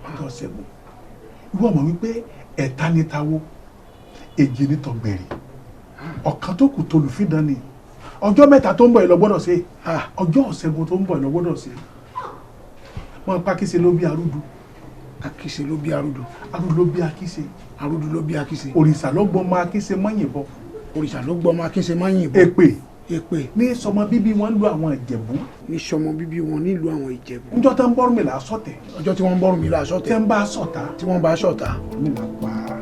ọjọ́ ìṣẹ́gun ìwọ mọ̀ wípé ẹ̀ta ní tawó èjì ní tọ̀gbẹ̀rì ọ̀kan tó kù tolùfídàn ni ọjọ́ mẹ́ta tó ń bọ̀ ẹ̀ lọ gbọ́dọ̀ ṣe ọjọ́ ìṣẹ́gun tó ń bọ̀ ẹ̀ lọ gbọ́dọ̀ ṣe wọn pa kíse ló bí arúdú akíse ló bí arúdú arúdú ló bí akíse arúdú ló bí akíse òrìṣà ló gbọmọ akíse mọ́yìnbọ òrìṣà ló gbọmọ akíse mọ́yìnbọ èpè ní sọmọ bíbí wọn lu àwọn ìjẹ̀bú ní sọmọ bíbí wọn nílùú àwọn ìjẹ̀bú níjọ́ tó ń bọ́rùn mi là á sọ̀tẹ̀ ọjọ́ tí wọ́n ń bọ́rùn mi là á sọ̀tẹ̀ tẹ́ ń bá sọ̀tà tí wọ́n bá sọ̀tà mi là pa á.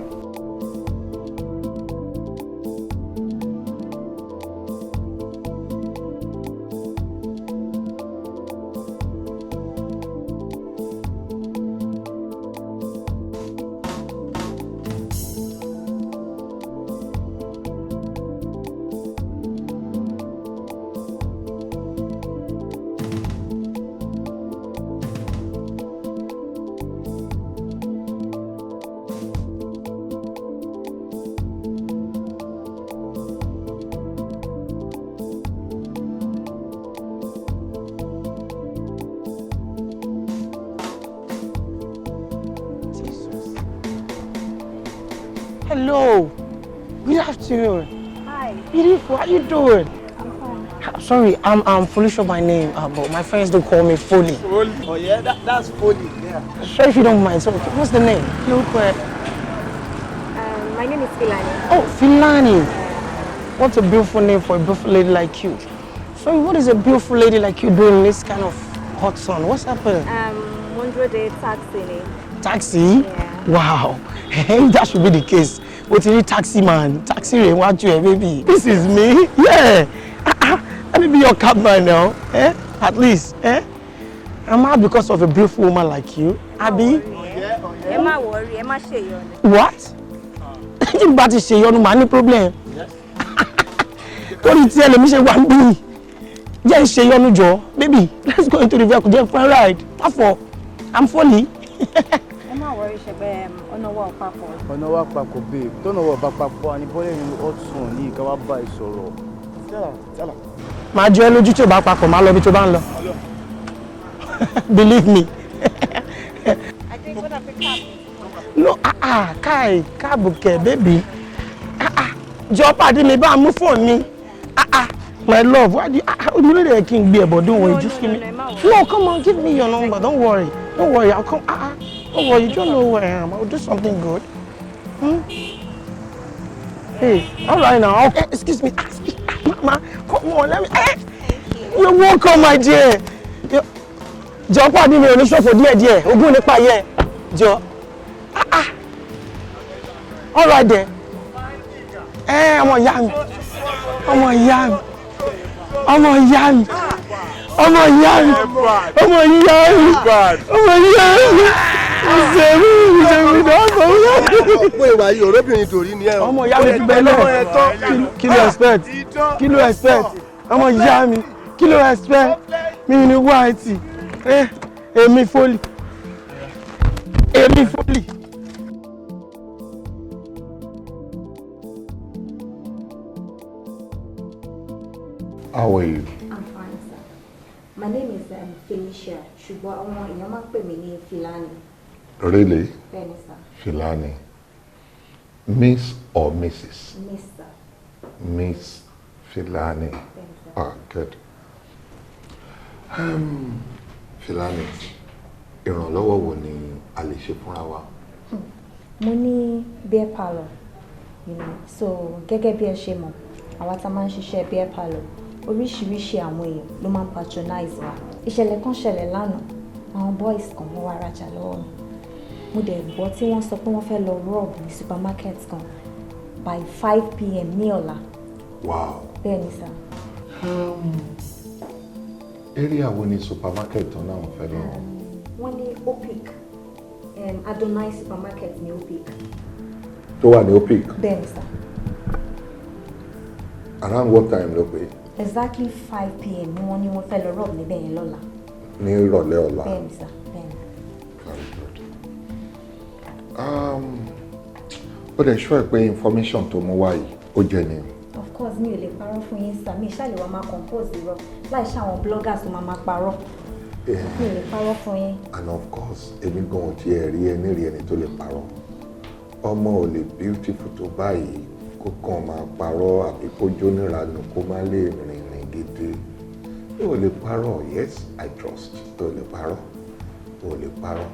Hello. Good afternoon. Hi. Beautiful. How you doing? I'm fine. Sorry, I'm Felicia by name, but my friends don't call me Foley. Foley. Oh yeah, that's Foley. Yeah. Sorry if you don't mind. So, what's the name? Real quick. My name is Filani. Oh, Filani. What a beautiful name for a beautiful lady like you. Sorry, what is a beautiful lady like you doing in this kind of hot sun? What's happening? 100-day taxi. Taxi? Yeah. Wow. That should be the case. But you need taxi man. Taxi rain, what you baby? This is me. Yeah. Let me be your cab man now. At least. I'm out because of a beautiful woman like you. Abby? Ẹ má worry, ẹ má ṣe yọnu. What? You about to say you no problem. Yes. What you tell me say one be? Just say you no job. Baby, let's go into the vehicle. Just for a ride. What for? I'm Foley. Ẹ má worry ṣẹ̀bẹ̀ ọ̀nà wa papọ̀. Ọ̀nà wa papọ̀ babe. Tọ́nà wa bá papọ̀ àní bọ́lẹ̀ ní ọ̀tún ní ká wá bá ìsọ̀rọ̀. Tell her. Máa jọ ẹ́ lójú tí o bá papọ̀, máa lọ bí tó bá ń lọ. Believe me. I think what I pick up. No, Kai, Kabuke, baby. Jọ pàdé mi bá mú phone mi. My love, why do you really the king be about? Don't worry, just give me. No, come on, give me your number. Don't worry. Don't worry, I'll come. Don't worry, you don't know where I am. I'll do something good. Hey, all right now. Okay, excuse me. Mama, come on, let me. You're welcome, my dear. Jọ pàdé mi oníṣòfò díẹ̀díẹ̀. Ogún nípa yẹ. Jọ. All right then. Ọmọ ìyá mi. Ọmọ ìyá mi. Ọmọ ìyá mi. Ọmọ ìyá mi. Ọmọ ìyá mi. Ọmọ ìyá mi. Ìṣèlú ọ̀pọ̀ ìwà yìí òróbìnrin torí ni ẹ. Ọmọ ìyá mi ti bẹ lọ. Kí ló expect? Kí ló expect? Ọmọ ìyá mi. Kí ló expect? Mi ni white. Èmi Foley. Èmi Foley. How are you? I'm fine, sir. My name is Felicia. Ṣùgbọ́n àwọn èèyàn máa ń pè mí ní Filani. Really? Bẹ́ẹ̀ni, sir. Filani. Miss or Mrs? Miss, sir. Miss Filani. Ah, good. Filani, ìrànlọ́wọ́ wo ni a lè ṣe fúnra wa? Mo ní beer parlour, you know, so gẹ́gẹ́ bí ẹ ṣe mọ̀, àwa tá máa ń ṣiṣẹ́ beer parlour, oríṣiríṣi àwọn èèyàn ló máa ń patronize wa. Ìṣẹ̀lẹ̀ kan ṣẹlẹ̀ lánàá, àwọn boys kan wọ́n wá rajà lọ́wọ́ mi. Mo dẹ̀ gbọ́ tí wọ́n sọ pé wọ́n fẹ́ lọ rob ní supermarket kan by 5 p.m. ní ọ̀la. Wow. Bẹ́ẹ̀ ni sir. Area wo ni supermarket tó náà fẹ́ lọ? Wọ́n ní Opic, Adonai supermarket ní Opic. Tó wà ní Opic? Bẹ́ẹ̀ ni sir. Around what time ló pé? Exactly 5 p.m. ni wọ́n ní wọ́n fẹ́ lọ rob níbẹ̀ yẹn lọ́la. Ní ìrọ̀lẹ́ ọ̀la? Bẹ́ẹ̀ ni sir, bẹ́ẹ̀ ni. Very good. Ó dẹ̀ ṣọ́ ẹ pé information tó mú wá yìí ó jẹ́ ni. Of course mi ò lè parọ́ fún yín sir, mi ṣáà lè wá máa compose irọ́ láì ṣe àwọn bloggers tó máa parọ́. Mi ò lè parọ́ fún yín. And of course èmi gan-an tí ẹ rí ẹni rí ẹni tó lè parọ́. Ọmọ ò lè beautiful tó báyìí kó kàn máa parọ́ àbí kó jóníranù kó má lè rìnrìn gidi. Ó lè parọ́, yes, I trust. Ó lè parọ́, ó lè parọ́.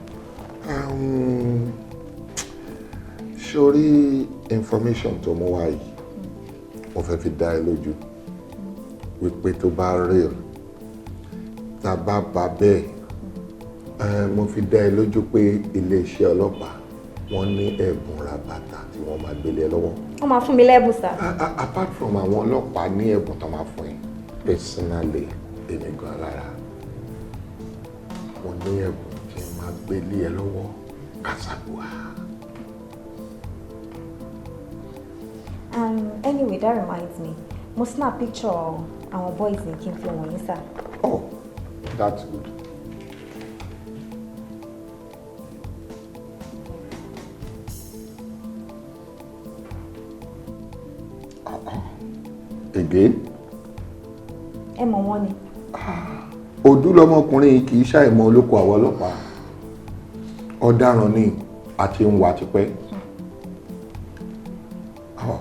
Sórí information tó mú wá yìí, mo fẹ́ fi dá ẹ lójú wípé tó bá real, tá a bá bá bẹ́ẹ̀, mo fi dá ẹ lójú pé iléeṣẹ́ ọlọ́pàá wọ́n ní ẹ̀bùn rabata tí wọ́n máa gbélé ẹ lọ́wọ́. Wọ́n máa fún mi lẹ́bùn sir. Apart from àwọn ọlọ́pàá ní ẹ̀bùn tó máa fún ẹ, personally èmi gan lára wọ́n ní ẹ̀bùn tí wọ́n máa gbélé ẹ lọ́wọ́ kásàgbọ́à. Anyway, that reminds me. Mo snap picture our boys in kí n fi wọ̀nyí sir. Oh, that's good. Again? Ẹ mọ̀ wọ́n ni. Odú lọmọkùnrin kì í ṣàìmọ̀ olóko àwọn ọlọ́pàá. Ọ̀daràn ni àti ń wà tipẹ́. Oh,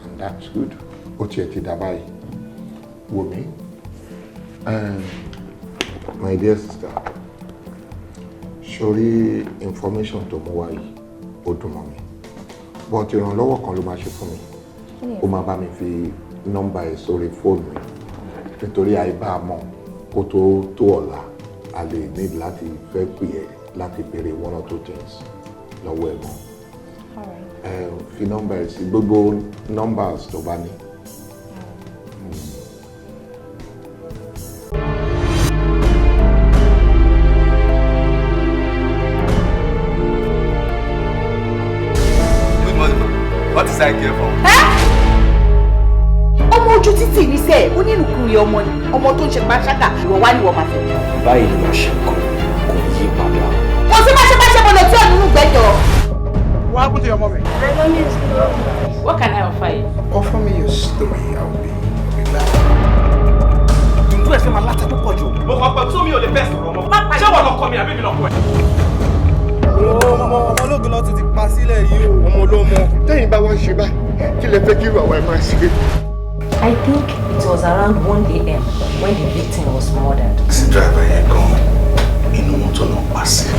and that's good. Ó tiẹ̀ ti dà báyìí. Wò mí. My dear sister, sórí information tó mú wá yìí, ó dùn mọ́ mi. But ìrànlọ́wọ́ kan ló máa ṣe fún mi. Ó máa bá mi fi nọ́mbà ẹ̀ sórí fóònù mi. Nítorí àìbá mọ̀ kó tó ọ̀la, a lè ní láti fẹ́ pè ẹ́ láti béèrè one or two things lọ́wọ́ ẹ̀ mọ́. Fi nọ́mbà ẹ̀ sí gbogbo numbers tó bá ní. Good morning, ma. What is I care for? Ọmọ ojú títì ní sẹ́ẹ̀, ó ní ìrùkúrì ọmọ ni, ọmọ tó ń ṣe pàṣágà, ìwọ wá ní wọ́n máa fẹ́. Báyìí ni wọ́n ṣe kọ́, kò yí padà. Kò sí máṣe mo lè tí ò nínú gbẹ́jọ́. What happened to your mommy? What can I offer you? Offer me your story, I'll be glad. Dùndú ẹ̀ fẹ́ máa látà púpọ̀ jù. Mo kàn pẹ̀ tó mi ò lè bẹ́ẹ̀ sọ̀rọ̀ ọmọ. Ṣé wọ́n lọ kọ́ mi àbí mi lọ kọ́ ẹ̀? Ọmọ ológun náà ti pa sílẹ̀ yìí o. Ọmọ olómọ. Tẹ́yìn bá wọ́n ṣe báyìí, kí lẹ fẹ́ kí irú àwa ẹ̀ máa ṣe? I think it was around 1 a.m. when the victim was murdered. Sí driver yẹn gan, inú mọ́tò náà pa sí.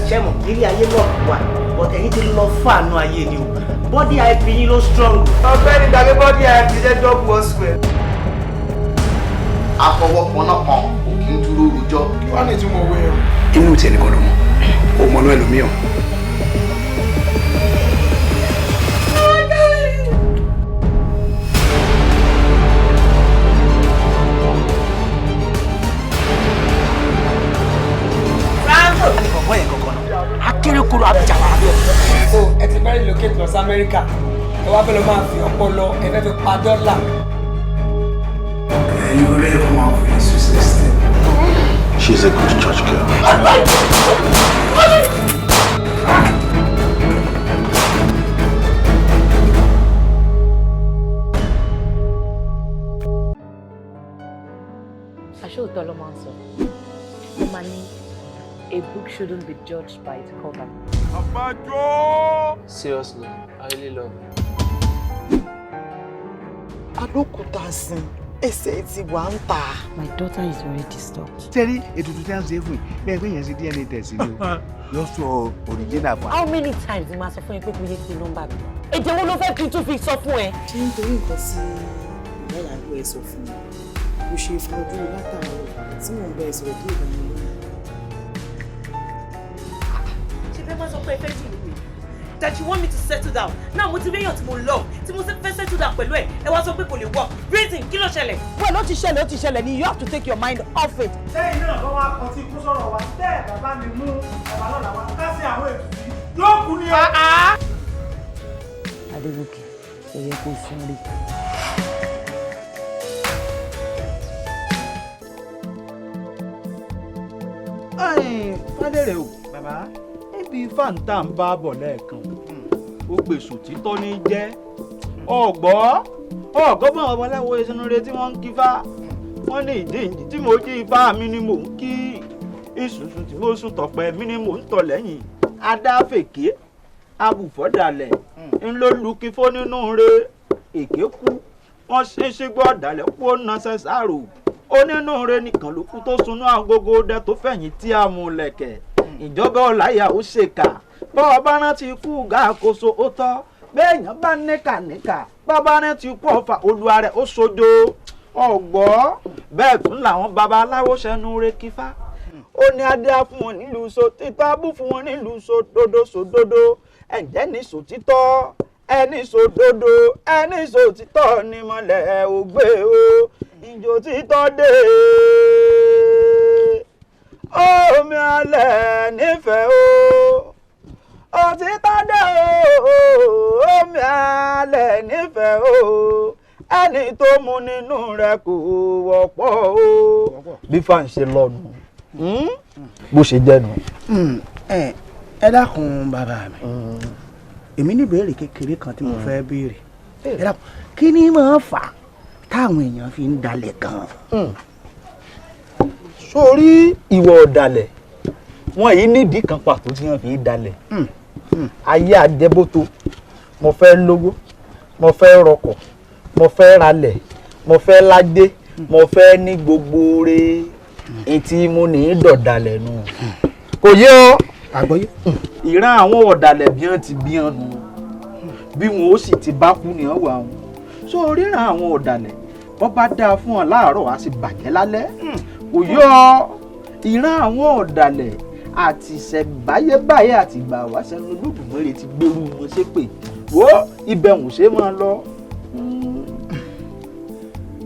Ṣé mo ilé ayé náà wà, but ẹ̀yin ti lọ fàánú ayé ni o. Body IP yín ló strong. Ọ̀gbẹ́ni gbàgbé body IP jẹ́ double hospital. Àfọwọ́pọ̀ náà kan kò kí ń dúró rojọ́. Kí wàá ní ìtumọ̀ owó yẹn? Inú tiẹ̀ nìkan ló mọ̀, ó mọ̀ náà ẹlòmíràn. Akérèkọ́rọ́ abijaba abẹ́. So ẹ ti bẹ́ẹ̀ relocate lọ sí Amẹ́ríkà, ẹ wá fẹ́ lọ máa fi ọpọlọ ẹ fẹ́ fi pa dọ́là. You really come out for your sister. She's a good church girl. Àṣé òótọ́ ló máa ń sọ. Ó máa ní a book shouldn't be judged by its cover. Abajo! Seriously, I really love you. Adókúta ẹsẹ̀ ti wà ń ta. My daughter is very disturbed. Tẹ́rí ètùtù tí a ń ṣe fún yìí bẹ́ẹ̀ pé yẹn ṣe DNA test ni o. Yóò sọ original fún wa. How many times ni màá sọ fún yín pé kò yẹ kí nọ́mbà mi? Èdè wo ló fẹ́ kí n tún fi sọ fún ẹ? Ṣé nítorí nǹkan tí ìyá ìyàwó ẹ sọ fún mi? Mo ṣe ìfọdún látàárọ̀ tí mò ń bẹ ìsọ̀rọ̀ tó ìbámu lóyún. Ṣé fẹ́ máa sọ pé ẹ fẹ́ jù mí? That you want me to settle down. Now motivation tí mo love, tí mo fẹ́ settle down pẹ̀lú ẹ̀, ẹ wá sọ pé kò lè work. Reason kí ló ṣẹlẹ̀? Well, ó ti ṣẹlẹ̀ ni you have to take your mind off it. Sẹ́yìn náà bá wá kan tí kú sọ̀rọ̀ wa, tẹ́ bàbá mi mú bàbá náà làwọn ká sí àwọn ètùtù yìí. Yóò kú ni o. Adéwòkè, ó yẹ kó sún rí. Fádèrè o, bàbá, níbi fáńtà ń bá bọ̀ lẹ́ẹ̀kan, ó gbèsò títọ́ ní jẹ́. Ọ̀gbọ́n ọmọláwo ìsinúre tí wọ́n ń kí fá. Wọ́n ní ìdí tí mo jí ifá mi ni mò ń kí. Ìsùnsùn tí mo sùn tọ̀pẹ́ mi ni mò ń tọ̀ lẹ́yìn. Adáfèké, abùfọ́dàlẹ̀, ńlọ́lùkí fó nínú re. Èké kú, wọ́n ṣe ṣígbọ́ ọ̀dàlẹ̀ kú ọ̀nà ṣẹ̀ṣàrò. Onínúure nìkan ló kú tó sunú agogo dẹ tó fẹ̀yìn tí a mú lẹ̀kẹ̀. Ìjọba ọ̀láyà ó ṣèkà. Bọ́ọ̀ bá rántí kú ga àkóso ó tọ́. Béèyàn bá níkà bàbá rántí kú ọ̀fà olúwa rẹ̀ ó sojo. Ọ̀gbọ́ bẹ́ẹ̀ tún làwọn babaláwo ṣẹnu re kífá. Ó ní adé á fún wọn nílùú so títọ́ abú fún wọn nílùú sódodo. Ẹ̀jẹ̀ ní sòtítọ́ ẹni sòdodo ẹni sòtítọ́ ni mọ́lẹ̀ ò gbé o. Ìjò títọ́ dé omi alẹ̀ nífẹ̀ẹ́ o. Òtítọ́ dé omi alẹ̀ nífẹ̀ẹ́ o. Ẹni tó mu nínú rẹ̀ kò wọ́pọ̀ o. Bí fà ń ṣe lọ́nu bó ṣe jẹ́ nu. Ẹ dákun bàbá mi, èmi ní ìbéèrè kékeré kan tí mo fẹ́ béèrè. Ẹ dákun, kí ni máa fà á táwọn èèyàn fi ń dalẹ̀ gan? Sórí ìwà ọ̀dàlẹ̀ wọn yìí nídìí kan pàtó tí wọ́n fi ń dalẹ̀. Ayé àjẹbóto, mo fẹ́ lówó, mo fẹ́ rọkọ̀, mo fẹ́ ralẹ̀, mo fẹ́ ládé, mo fẹ́ ní gbogbo re etí mo ní dọ̀dàlẹ̀ nù. Kò yé ọ. Àgbọ́yé. Ìran àwọn ọ̀dàlẹ̀ bí wọ́n ti bí wọn nù. Bí wọn ó sì ti bá kú ni wọ́n wà wọn. So ríran àwọn ọ̀dàlẹ̀ bọ́ bá dáa fún wọn láàárọ̀ á sì bàjẹ́ lálẹ́. Kò yọ ìran àwọn ọ̀dàlẹ̀ àti ìṣẹ̀báyébáyé àti ìgbà wáṣẹ́ Olódùmarè ti gbèrú wọn ṣépè. Wo ibẹ̀ wọ́n ṣe máa lọ.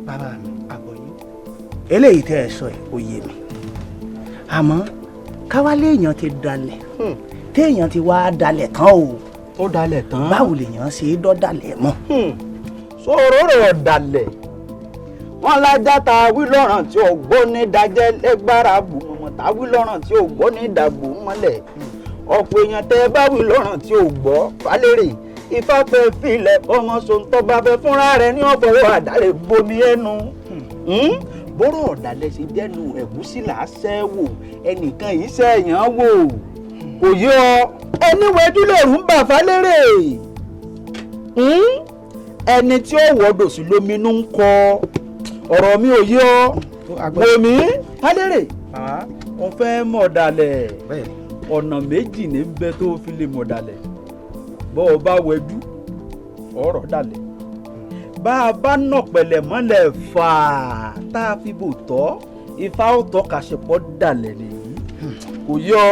Bàbá mi, àgbọ́yé. Eléyìí tẹ́ ẹ sọ ẹ̀ ó yé mi. Àmọ́ káwálé èèyàn ti dalẹ̀ téèyàn ti wá dalẹ̀ tán o. Ó dalẹ̀ tán. Báwo lèèyàn ṣe é dọ́dàlẹ̀ mọ́? Sọ̀rọ̀ ọ̀dàlẹ̀ wọn lájà ta wí lọ́ràn tí ò gbọ́ ní dajẹ́ lẹ́gbára bù mọ̀mọ́ ta wí lọ́ràn tí ò gbọ́ ní dàgbò mọ́lẹ̀. Ọ̀pọ̀ èèyàn tẹ́ bá wí lọ́ràn tí ò gbọ́ falẹ́rè ifá fẹ́ filẹ̀ ọmọ sòǹtọ́ bá fẹ́ fúnra rẹ̀ ní ọ̀fọwọ́ àdálẹ̀ bomi ẹnu. Bọ́rọ̀ ọ̀dàlẹ̀ ṣe dẹ́nu ẹ̀gúsí là á ṣẹ́ wò ẹnìkan yìí ṣẹ́yàn wò. Kò yé ọ ẹni wẹ́jú lè rún bà falẹ́rè. Ẹni tí ó wọ́dọ̀ sí lóminú ń kọ ọ̀rọ̀ mi ò yé ọ. Omi falẹ́rè wọ́n fẹ́ mọ̀ dalẹ̀ ọ̀nà méjì ní bẹ tó fi lè mọ̀ dalẹ̀. Bọ́ ọ bá wẹ́jú ọ̀rọ̀ dalẹ̀. Bá a bá nà pẹ̀lẹ́ mọ́lẹ̀ fà á tá a fi bò tọ́ ifá ó tọ́ kàṣepọ̀ dalẹ̀ nìyí. Kò yọ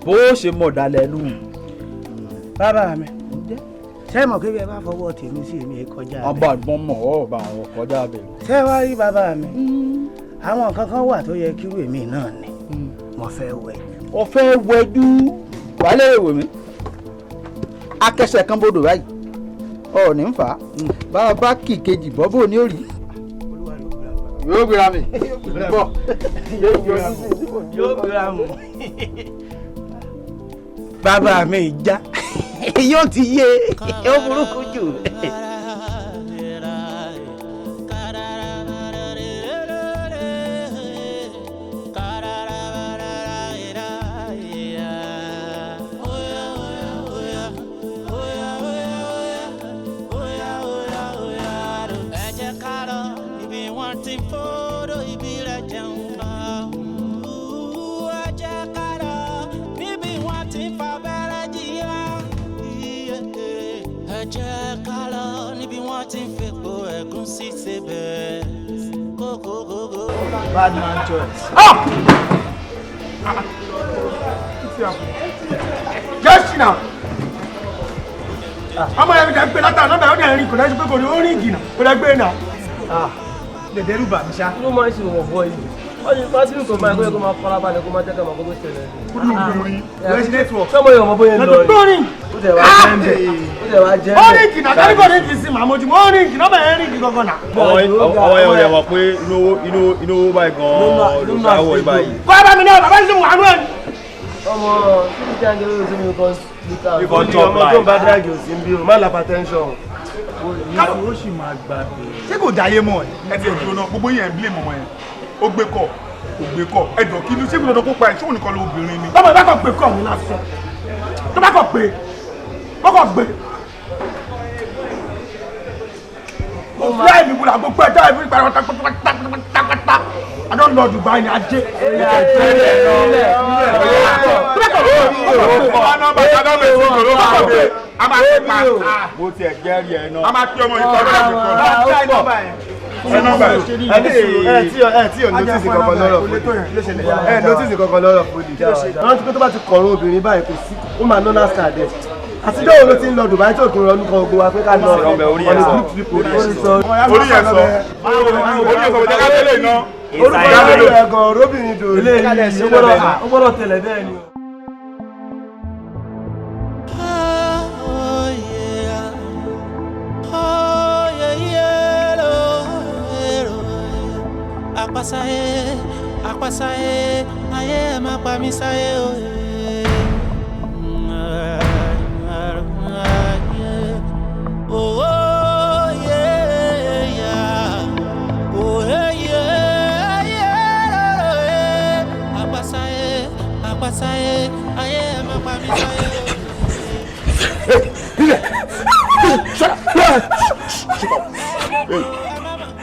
bó ṣe mọ̀ dalẹ̀ nù. Bàbá mi, ṣé mọ̀ pé bí ẹ bá fọwọ́ tèmi sí èmi kọjá bẹ́ẹ̀? Ọba àgbọn mọ̀ ọ́ bá àwọn kọjá bẹ́ẹ̀. Ṣé wá rí bàbá mi? Àwọn nǹkan kan wà tó yẹ kírú èmi náà ni. Mo fẹ́ wẹ̀. Mo fẹ́ wẹ̀jú. Wàá lè wò mí. Akẹsẹ̀ kan bodò báyìí. Ọ̀ọ́nì ń fà á. Bá a bá kì kejì bọ́ bò ní òrì. Yóò gbéra mi. Bọ̀. Yóò gbéra mu. Bàbá mi já. Yóò ti yé. Ó burúkú jù. ti fòrò ibi rẹ̀ jẹun bá ẹ jẹ́ ká lọ níbi wọ́n ti fa bẹ́rẹ́ jìyà ẹ jẹ́ ká lọ níbi wọ́n ti fèpò ẹ̀gúsí sebẹ̀ kókókókó. Bad man choice. Just now. Ọmọ yẹn kẹ́ ń pè látà nọ́mbà ọ̀dẹ̀ ẹ̀rín kò dájú pé kò ní ó rìn ìgìnà kò dẹ́ gbé náà. Lè dẹ́rù bà mí ṣá. Ló máa ń ṣe wọ̀ bọ́ yìí. Wọ́n ti bá sínú tó máa kó yẹ kó máa fara balẹ̀ kó máa jẹ́ ká máa kó tó ṣẹlẹ̀. Kúrò lórí lọ́sí network. Sọ́mọ yẹn ọmọ bóyá ń lọ rí. Ó tẹ̀ wá jẹ́ ń bẹ̀. Ó tẹ̀ wá jẹ́ ń bẹ̀. Ó rìn ìgìnà kálíbọ̀ ní kìí sí màmújú mọ́ ó rìn ìgìnà bẹ̀rẹ̀ rìn ìgì gangan náà. Àwọn yẹn ò yẹ wọ pé inú owó báyìí gan-an ló ṣàwọ̀ ìbáyìí. Kọ́ ẹ bá mi náà bàbá mi sì wà nú ẹ̀. Ọmọ títí tí a ń gé lórí sínú kan ọmọ tó ń bá dáàgì òsì ń bí o má lapa tension. Káwọn ó sì máa gbà pé. Ṣé kò dáyé mọ́ ẹ ti ẹ̀dùn náà gbogbo yẹn ń blame ọmọ yẹn. Ó gbé kọ̀ kò gbé kọ̀ ẹ̀dọ̀ kí ló ṣé kò dandan kó pa ẹ̀ ṣé òun nìkan ló obìnrin ni. Bọ́mọ ìbá kan gbé kọ̀ òun lásán. Tó bá kọ̀ gbé kọ́kọ̀ gbé. Láì ní gbọ́dọ̀ gbogbo ẹ̀dá ìbí ìgbà wọn tákàtà. Adó lọ Dubai ni ajé. Mo ti ẹ̀ jẹ́rìí ẹ̀ náà. A máa pín ọmọ yìí kọ́ lọ́dọ̀ ẹ tí ò notice kankan lọ́rọ̀ fòdì ẹ notice kankan lọ́rọ̀ fòdì rántí pé tó bá ti kọ̀rọ̀ obìnrin báyìí kò sí ó máa nọ́nà star dẹ̀ àtijọ́ wo ló ti ń lọ Dubai tó tún rọlú kan ogun wa pé ká lọ orí yẹn sọ orí yẹn sọ jẹ́ ká tẹ́lẹ̀ iná orúkọ yẹn gan robin dò lé ó gbọ́dọ̀ tẹ̀lé bẹ́ẹ̀ ni. Apasaye, aye ma pa mi saye o. Oh yeah yeah, oh yeah yeah. Apasaye, aye ma pa mi saye o.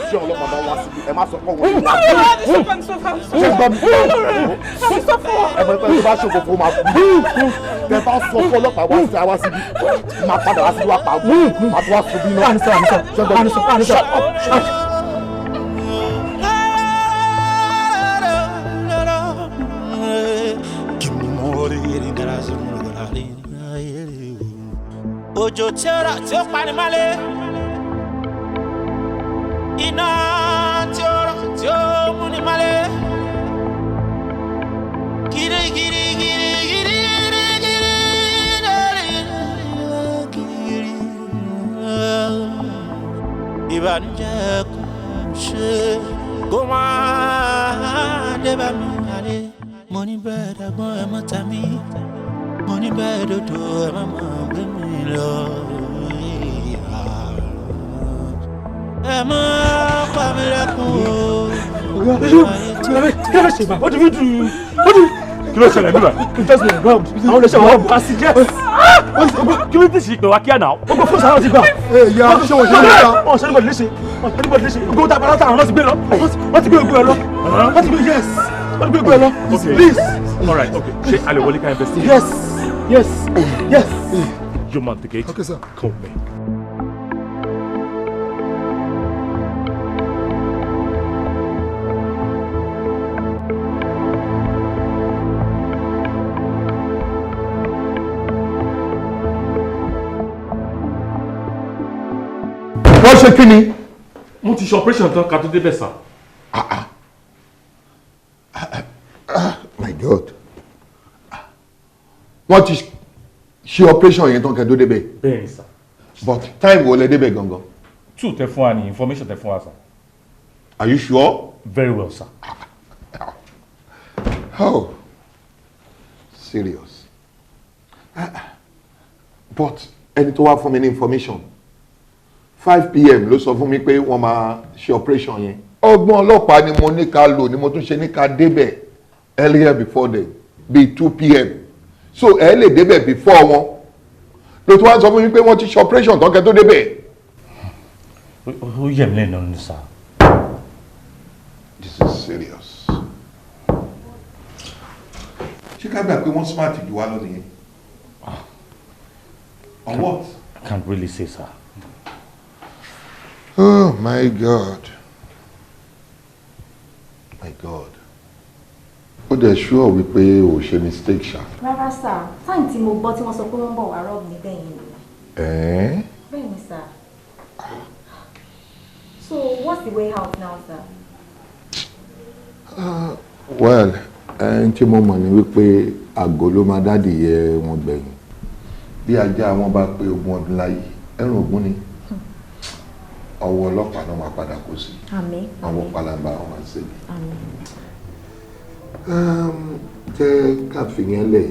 Ṣé ọlọ́pàá bá wá síbi ẹ má sọ fún wọn. Ṣé gbọ́ mi? Ẹ mọ̀ pé tó bá ṣòfófó máa kú. Tẹ bá sọ fún ọlọ́pàá wá síbi máa padà wá síbi wá pa máa tó wá síbi náà. Ṣé gbọ́ mi? Òjò tí ó rà tí ó pani mọ́lé. Iná tí ó rọ̀ tí ó mú ní malẹ̀. Giri giri giri giri giri giri. Ìbànújẹ́ kò ṣe kó máa dé bá mi alẹ́. Mo ní bẹ́ẹ̀ dàgbọ́n ẹ mọ́ ta mí. Mo ní bẹ́ẹ̀ dòdò ẹ má mọ̀ gbé mi lọ. Ẹ máa pa mí lẹ́kùn o. Kí ló ṣe bá? What do we do? Kí ló ṣẹlẹ̀ nígbà? Just be ground. Àwọn olóṣèlú wọn bá sí jẹ́. Kí ló ti ṣe ìpè wá kíá náà? Ó gbọ́ fún sàrán ti gbà. Ìyá ṣé wọ́n ṣe lè ta? Wọ́n ṣe nígbà léṣe. Wọ́n ṣe nígbà léṣe. Gbogbo tá a bá látà àwọn náà ti gbé lọ. Wọ́n ti gbé gbogbo ẹ lọ. Wọ́n ti gbé yes. Wọ́n ti gbé gbogbo ẹ lọ. Please. All right, okay. Ṣé a lè wọlé ká investigate? Yes. Yes. Yes. You man the gate. Okay, sir. Come with me. Wọ́n ṣe kí ni? Mo ti ṣe operation tán ká tó débẹ̀ sá. My God. Wọ́n ti ṣe operation yẹn tán kẹ́ tó débẹ̀. Bẹ́ẹ̀ni sá. But time wo lẹ débẹ̀ gangan? 2 tẹ fún wa ní information tẹ fún wa sá. Are you sure? Very well sir. Oh, serious. But ẹni tó wá fún mi ní information 5 PM ló sọ fún mi pé wọ́n máa ṣe operation yẹn. Ọgbọ́n ọlọ́pàá ni mo ní ká lò ni mo tún ṣe ní ká débẹ̀ earlier before then bíi 2 PM. So ẹ lè débẹ̀ before wọn. Ló tún wá sọ fún mi pé wọ́n ti ṣe operation tán kẹ́ tó débẹ̀. Ó yẹ̀ mí lẹ́nu ní sá. This is serious. Ṣé ká gbà pé wọ́n smart jù wá lọ nìyẹn? On what? I can't really say, sir. Oh my God. My God. Ó dẹ̀ sure wípé o ṣe mistake ṣá. Rárá sir, time tí mo gbọ́ tí wọ́n sọ pé wọ́n bọ̀ wá rob níbẹ̀ yẹn. Bẹ́ẹ̀ni sir. So what's the way out now, sir? Well, ẹni tí mo mọ̀ ni wípé àgọ́ ló máa dádìyẹ wọn gbẹ̀yìn. Bí ajá wọn bá pé 20 ọdún láyé, ẹ̀rùn ògún ni. Ọwọ́ ọlọ́pàá náà máa padà kó sí. Àmín. Àwọn palamba wọn máa ṣe. Àmín. Jẹ́ ká fi yẹn lẹ̀,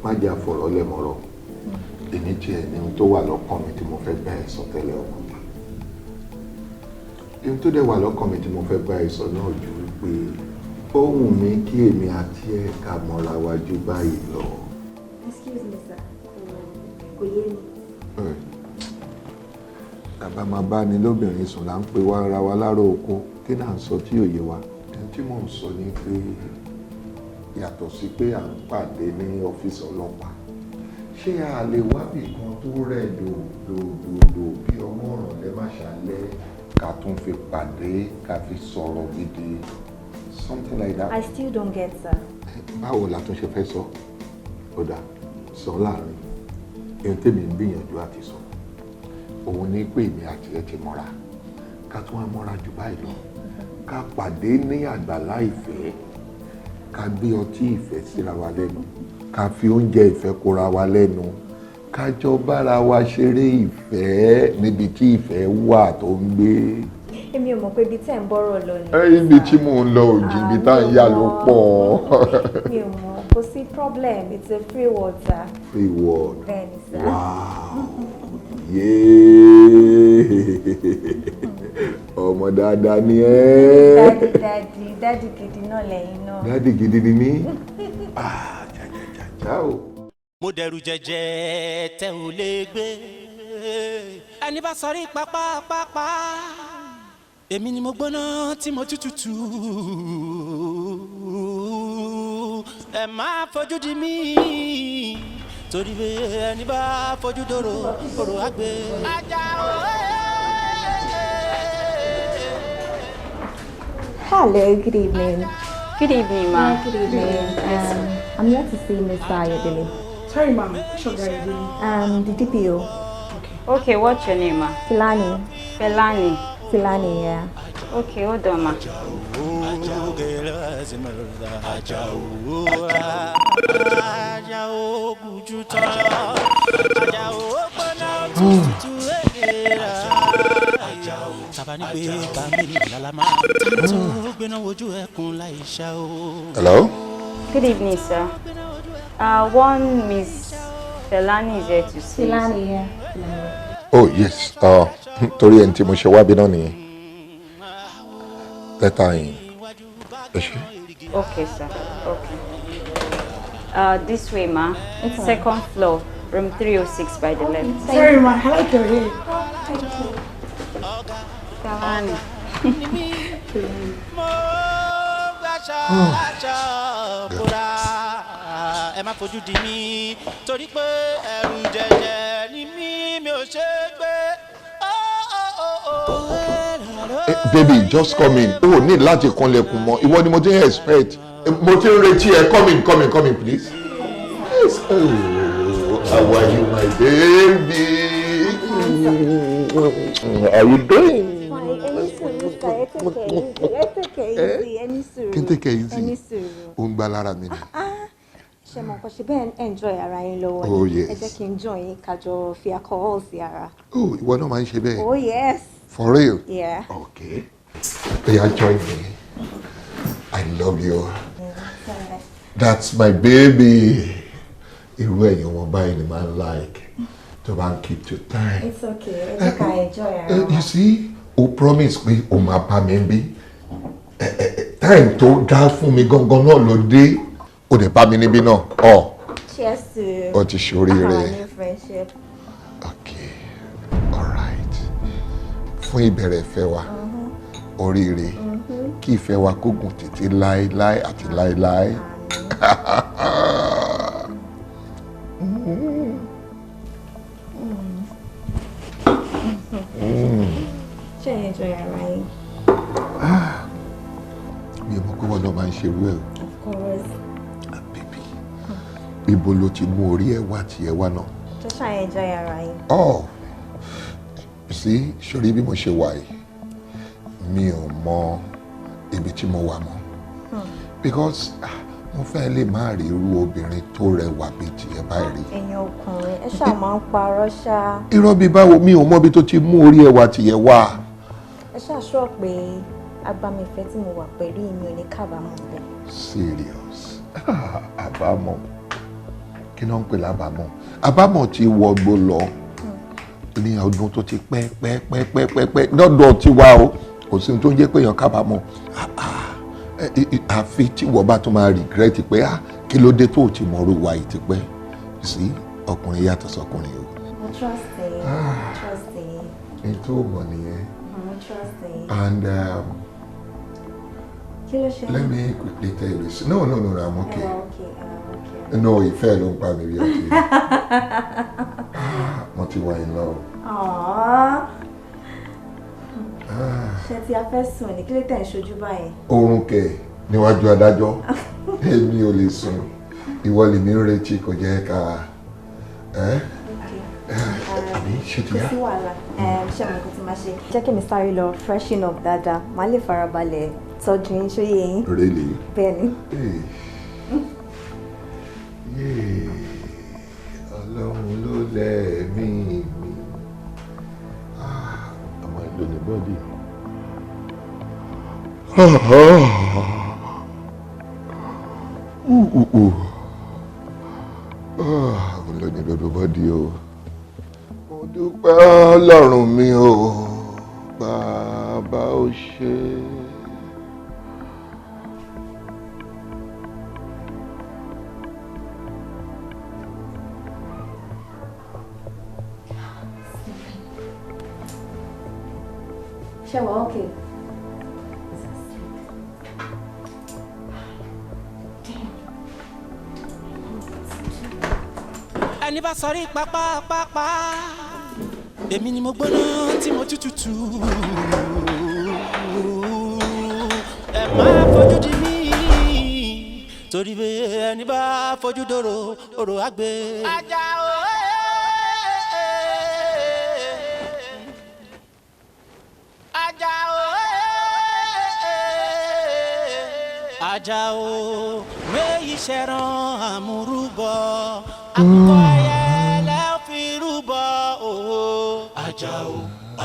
má jà fọ̀rọ̀ lẹ́mọ̀rọ̀. Èmi tiẹ̀ ní ohun tó wà lọ́kàn mi tí mo fẹ́ bá ẹ sọ tẹ́lẹ̀ ọkùnrin. Ohun tó dẹ̀ wà lọ́kàn mi tí mo fẹ́ bá ẹ sọ náà jù wípé ó wù mí kí èmi àti ẹ ká mọ́ra wa jù báyìí lọ. Excuse me, sir. Kò yé mi. Bàbá máa bá ní lóbìnrin sùn là ń pe wá ara wa láró oko kí náà ń sọ tí ò yé wa. Ẹni tí mò ń sọ ni pé yàtọ̀ sí pé à ń pàdé ní ọ́fíìsì ọlọ́pàá. Ṣé a lè wábì kan tó rẹ̀ dòdòdò bí ọmọ ọ̀ràn lẹ́ má ṣàlẹ́ ká tún fi pàdé ká fi sọ̀rọ̀ gidi? Something like that. I still don't get, sir. Báwo la tún ṣe fẹ́ sọ? Ó dà sọ láàrin. Ohun tèmi ń gbìyànjú àti sọ. Òun ní pé èmi àti ẹ ti mọ́ra. Ká tún wá mọ́ra jù báyìí lọ. Ká pàdé ní àgbàlá ìfẹ́. Ká gbé ọtí ìfẹ́ síra wa lẹ́nu. Ká fi oúnjẹ ìfẹ́ kóra wa lẹ́nu. Ká jọ bára wa ṣeré ìfẹ́ níbi tí ìfẹ́ wà tó ń gbé. Èmi ò mọ̀ pé ibi tẹ́ ń bọ́rọ̀ lọ ni. Ibi tí mò ń lọ òjì ibi tá ń yà ló pọ̀. Mi ò mọ̀, kò sí problem, it's a free word, sir. Free word. Bẹ́ẹ̀ni, sir. Wow. Yéé. Ọmọ dáadáa ni ẹ́. Dádì gidi náà lẹ́yìn náà. Dádì gidi ni mí. Ciao. Mo dẹ̀rù jẹjẹ tẹ ò lè gbé. Ẹni bá sọrí pápá. Èmi ni mo gbóná tí mo tútù. Ẹ má fojú di mí. Torí pé ẹni bá fojú dòrò, òrò àgbè. Hello, good evening. Good evening, ma'am. Good evening. I'm here to see Mr. Ayodele. Sorry, ma'am. What's your guy doing? The DPO. Okay, what's your name, ma'am? Filani. Filani, yeah. Okay, hold on, ma'am. Hello? Good evening, sir. One Miss Felani is here to see you. Filani, yeah. Oh, yes. Torí ẹni tí mo ṣe wá bí náà nìyẹn. Lẹ́tà yín. Okay, sir. Okay. This way, ma. Okay. Second floor, room 306 by the left. Sorry, ma. I like your hair. Thank you. Felani. Ẹ má fojú di mí torí pé ẹ̀rù jẹjẹ ni mi ò ṣe gbé. Baby, just come in. Oh, ní láti kanlẹ̀kùn mọ́. Ìwọ ni mo ti ń expect. Mo ti ń retí ẹ. Come in, please. Yes. Oh, how are you, my baby? How are you doing? Kí n take it easy. Ó ń gbá lára mi ni. Ṣé mo kàn ṣe bẹ́ẹ̀ enjoy ara yín lọ́wọ́ ni? Oh, yes. Ẹ jẹ́ kí n join yín kájọ fi alcohol sí ara. Oh, ìwọ náà máa ń ṣe bẹ́ẹ̀. Oh, yes. For real? Yeah. Okay. Yeah, join me. I love you. That's my baby. Irú ẹ̀yin wọn báyìí ni máa ń like. To bá ń keep to time. It's okay. Ẹ jẹ́ ká enjoy ara wa. You see, o promise pé o máa bá mi bí. Time tó dá fún mi gangan náà ló dé. O dẹ̀ bá mi níbí náà. Oh. Cheers to O ti ṣoríire. our new friendship. Okay. All right. Fún ìbẹ̀rẹ̀ ìfẹ́ wa. Oríire. kí ìfẹ́ wa kó gùn títí láéláé àti láéláé. Ṣé ẹ enjoy ara yín? Mi ò mọ̀ pé wọ́n lọ máa ń ṣerú ẹ̀ o. Of course. Bébí, ibo ló ti mú orí ẹ̀ wá tí ẹ wá náà? Ṣé ṣáà enjoy ara yín? Sí, sórí bí mo ṣe wà yìí, mi ò mọ ibi tí mo wà mọ́. Because mo fẹ́ lè má rí irú obìnrin tó rẹwà bíi tiẹ̀ báyìí rí. Ẹ̀yin ọkùnrin, ẹ ṣáà máa ń parọ́ ṣá. Irọ́ bíi báwo, mi ò mọ ibi tó ti mú orí ẹwà tiẹ̀ wá. Ẹ ṣáà sọ pé agbamifẹ́ tí mo wà pẹ̀lú mi ò ní kábàámọ̀ bẹ́ẹ̀. Serious? Àbámọ̀? Kí ló ń pè lábàámọ̀? Àbámọ̀ ti wọgbó lọ ní ọdún tó ti pẹ́ lọ́dọ̀ ti wá o. Kò sí ohun tó ń jẹ́ pé èèyàn kábàámọ̀. Àfi tí wọ́n bá tún máa regret pé kí ló dé tó ti mọ̀ ọ́rọ̀ wa yìí ti pẹ́. Sí, ọkùnrin yàtọ̀ sọkùnrin o. Mo trust ẹ, trust ẹ. Ní tó mọ̀ nìyẹn. Mo trust ẹ. And kí ló ṣe? let me quickly tell you this. No, I'm okay. Okay. No, ìfẹ́ ló ń pa mi bí ọtí. Mo ti wà in love. Ṣé tí a fẹ́ sùn ní kí ló tẹ̀ ń ṣojú báyìí? Oorun kẹ̀ níwájú adájọ́. Èmi ò lè sùn. Ìwọ lèmi ń retí kò jẹ́ ká. Àbí ṣe ti yá? Kò sí wàhálà. Ṣé mo kò ti máa ṣe? Jẹ́ kí mi sáré lọ freshen up dáadáa. Màá lè farabalẹ̀ tọ́jú yín ṣóyè yín. Really? Bẹ́ẹ̀ni. Ọlọ́run ló lẹ́ẹ̀mí mi. Ọmọ ìlú ní bọ́ọ̀dì. Ọmọ ìlú ní dodo bọ́ọ̀dì o. Mo dúpẹ́ Ọlọ́run mi o. Bàbá ó ṣe. Ṣé wà okay? Ẹni bá sọrí pápá èmi ni mo gbóná tí mo tútù. Ẹ máa fojú di mí torí bẹ́ẹ̀ ẹni bá fojú dòrò òrò àgbẹ̀. Àjàó. Àjàó méjì ṣẹ̀ràn àmúrúbọ àkùkọ ayẹlẹ fi rúbọ òwò.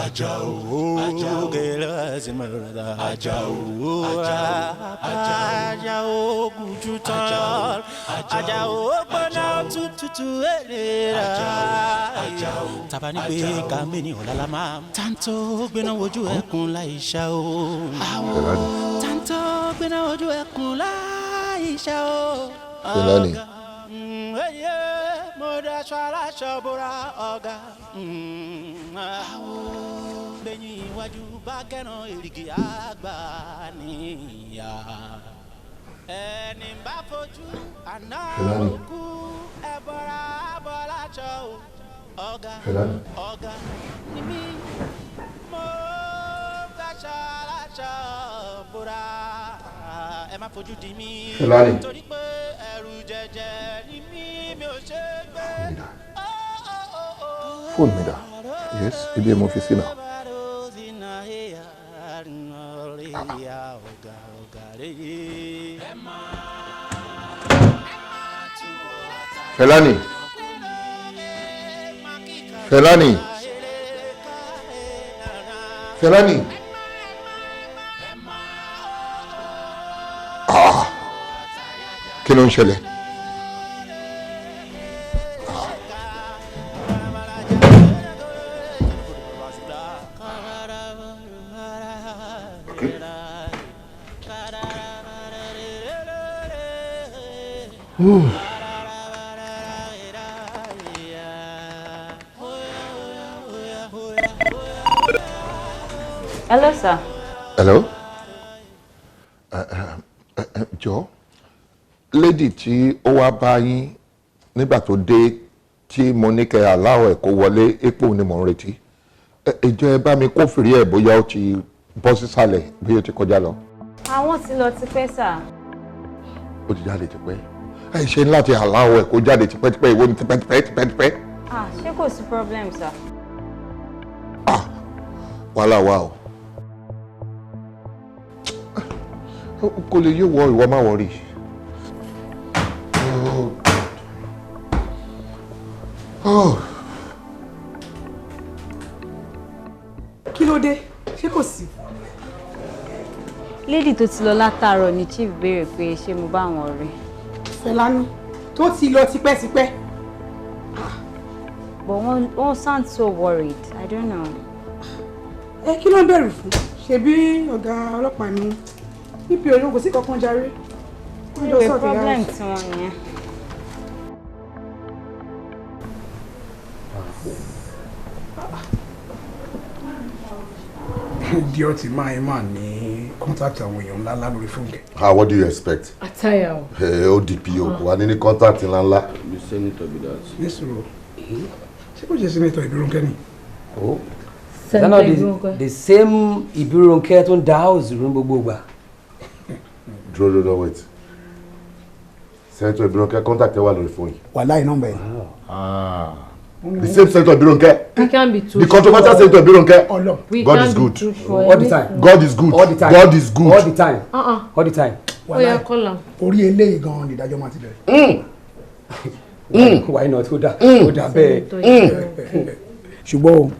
Àjàó gẹlẹ́sìmọ̀lá. Àjàó gùjú tán. Àjàó gbọ́dọ̀ tútù èrè rà. Tàbá ní pé kàmí ni ọ̀làlá máa. Tántó gbéná wojú ẹkùn láì ṣá o. Tántó gbéná wojú ẹkùn láì ṣá o. Kelani. Mo daṣọ aláṣọ bóra ọ̀gá. Lẹ́yìn iwájú bá kẹ́nà èrìgì àgbà níyà. Ẹni bá fojú àná òkú ẹ̀bọ̀ra abọ́láṣọ ọ̀gá. Ọ̀gá ni mí. Mo daṣọ aláṣọ bóra. Ẹ má fojú di mí. Torí pé ẹrù jẹjẹ ni mí mi ò ṣe gbé. Fóònù mi dà. Yes, ibi mo fi sí náà. Kelani. Kí ló ń ṣẹlẹ̀? Hello, sir. Hello? jọ lady tí ó wá bá yín nígbà tó dé tí mo ní kẹ́ aláwọ̀ ẹ̀ kó wọlé epo ni mò ń retí ìjọ ẹ bá mi kó fìrí ẹ̀ bóyá ó ti bọ́ sísàlẹ̀ bí ó ti kọjá lọ. Àwọn ti lọ tipẹ́ sà. Ó ti jáde tipẹ́ ẹ ṣe láti aláwọ̀ ẹ̀ kó jáde tipẹ́tipẹ́ ìwọ ni tipẹ́tipẹ́. Ṣé kò sí problem sà? Wàhálà wà o kò lè yé wọ ìwọ má wọrí. Kí ló dé? Ṣé kò sí? Lady tó ti lọ látàárọ̀ ni chief béèrè pé ṣé mo bá wọn rí. Fẹlání tó ti lọ tipẹ́tipẹ́. But wọ́n sound so worried. I don't know. Kí ló ń bẹ̀rù fún? Ṣebí ọ̀gá ọlọ́pàá ni pípì ológun kò sí kankan járe. Ìwé problem tí wọ́n nìyẹn. Díọ̀ tí máa ní contact àwọn èèyàn ńláńlá lórí fóònù. What do you expect? Àtàyà Ó o. DPO wà ní contact ńláńlá. The senator be that. Nísòro ṣé kò jẹ́ senator Ìbírúnkẹ́ ni? The same Ìbírúnkẹ́ tó ń da house rú gbogbo ìgbà. Dúró wait. Senator Ìbírúnkẹ́ contact ẹ wà lórí fóònù. Wàláì nọ́mbà ẹ̀. The same Senator Ìbírúnkẹ́. We can't be too The controversial Senator Ìbírúnkẹ́. God is good. All the time. God is good. All the time. God is good. All the time. All the time. Oya kọ́lá. Orí eléyìí gan-an ni ìdájọ́ máa ti bẹ̀rẹ̀. Why not? Ó dà bẹ́ẹ̀. Ṣùgbọ́n o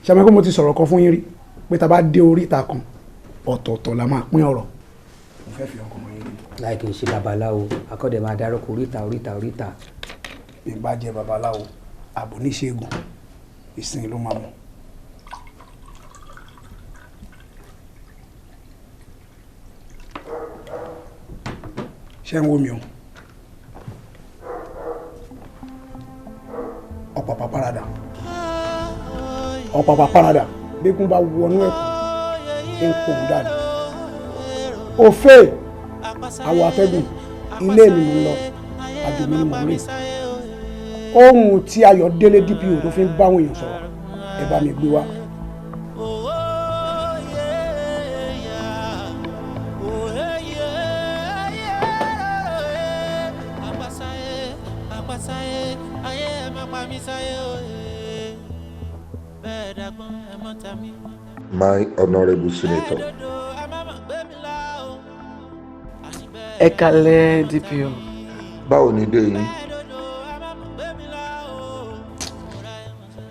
ṣàmì pé mo ti sọ̀rọ̀ kan fún yín rí pé tá a bá dé oríta kan ọ̀tọ̀ọ̀tọ̀ la máa pín ọ̀rọ̀. Mo fẹ́ fi ọkàn mọ́ yín rí. Láì kì í ṣe babaláwo akọ́dẹ̀ máa dárúkọ oríta. Bí n bá jẹ́ babaláwo àbò níṣègùn ìsìn ló máa mú. Ṣé ń wo mi o? Ọ̀pàpà parada bíkún bá wọnú ẹ̀kún ń pòun dànù. Òfé àwọ̀ atẹ́gùn ilé mi ń lọ àdùnmí ni mò ń rìn. Ohun tí Ayọ̀délé DPO tó fi ń báwọn èèyàn sọ̀rọ̀ ẹ bá mi gbé wá. My honourable senator. Ẹ kálẹ́ DPO. Báwo ni dé yín?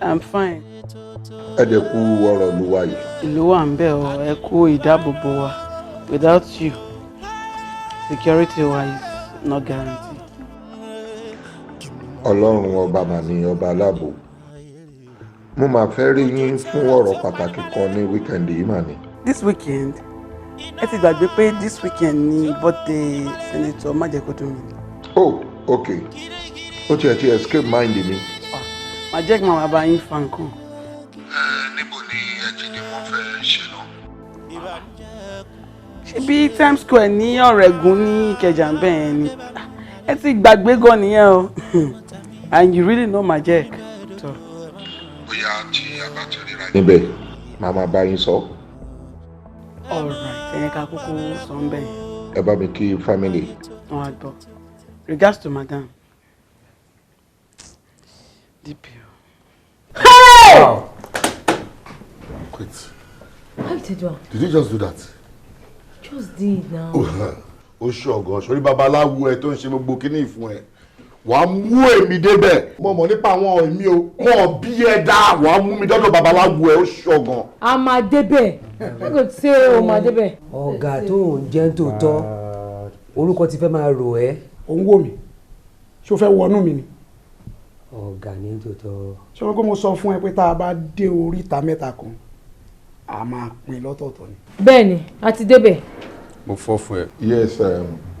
I'm fine. Ẹ dẹ̀ kú ọ̀rọ̀ ìlú wa yìí. Ìlú wa ń bẹ̀ ọ́, ẹ kú ìdáàbòbò wa. Without you, security wa is not guaranteed. Ọlọ́run ọba mà ní ọba aláàbò. Mo máa fẹ́ rí yín fún ọ̀rọ̀ pàtàkì kan ní weekend yìí mà ní. This weekend, ẹ ti gbàgbé pé this weekend ni birthday Senator Májẹ̀kọ́dúnmi. Oh, okay. Ó tiẹ̀ ti escape mind mi. Màá jẹ́ kí màmá bá yín fa nǹkan. Níbo ni ẹ ti ní wọ́n fẹ́ ṣe lọ? Ṣebí Times Square ní Ọ̀rẹ́gun ní Ìkẹjà ń bẹ̀ yẹn ni. Ẹ ti gbàgbé gan nìyẹn o. And you really know Majek. Bóyá tí a bá ti ríra níbẹ̀, màmá bá yín sọ. All right, ẹ̀yẹ ká kúkú sọ ń bẹ̀ yẹn. Ẹ bá mi kí family. Wọ́n á gbọ́. Regards to madam. DPO. Hey! Wow. Quit. How you do? Did you just do that? Just did now. Ó ṣọ̀gàn sórí babaláwo ẹ tó ń ṣe gbogbo kíní ìfún ẹ. Wàá mú èmi débẹ̀. Mo mọ̀ nípa àwọn èmi o. Wọ́n bí ẹ dá. Wàá mú mi dọ́dọ̀ babaláwo ẹ ó ṣọ̀gàn. A máa débẹ̀. Ẹ kò tí o máa débẹ̀. Ọ̀gá tó ń jẹ́ tòótọ́ orúkọ ti fẹ́ máa rò ẹ́. Ò ń wò mí ṣé o fẹ́ wọnú mi ni. Ọ̀gá ní tòótọ́. Ṣé o kò mo sọ fún ẹ pé tá a bá dé oríta mẹ́ta kan a máa pín lọ́tọ̀ọ̀tọ̀ ni. Bẹ́ẹ̀ni a ti débẹ̀. Mo fọ́ fún ẹ. Yes,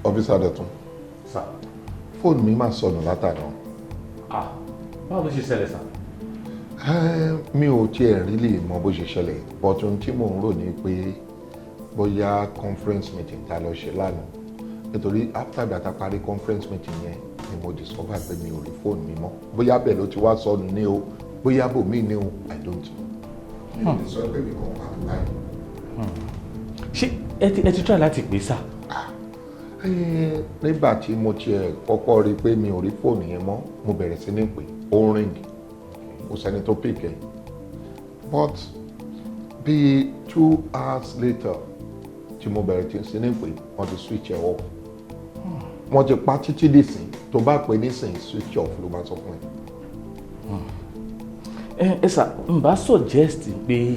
officer Dọ̀tun. Sir. Fóònù mi máa sọnù látàná. Báwo ló ṣe ṣẹlẹ̀ sà? Mi ò tiẹ̀ rí lè mọ bó ṣe ṣẹlẹ̀ but ohun tí mò ń rò ní pé bóyá conference meeting ta lọ ṣe lánàá nítorí after that a parí conference meeting yẹn ni mo discover pé mi ò rí fóònù mi mọ́ bóyá bẹ́ẹ̀ ló ti wá sọnù ní o bóyá bòmíì ní o I don't know. mi ò sọ pé mi kàn wá tó báyìí. ṣé ẹ ti try láti pè sá. nígbà tí mo tiẹ̀ kọ́kọ́ rí i pé mi ò rí fóònù yẹn mọ́ mo bẹ̀rẹ̀ sí ní pè ó ń ring kò sẹ́ni tó pick ẹ̀ but bíi 2 hours later tí mo bẹ̀rẹ̀ sí ní pè wọ́n ti switch ẹ̀ off wọ́n ti pa títí dìsín tó bá pè nísìn switch off ló máa sọ fún ẹ. ẹ sà n bá suggest pé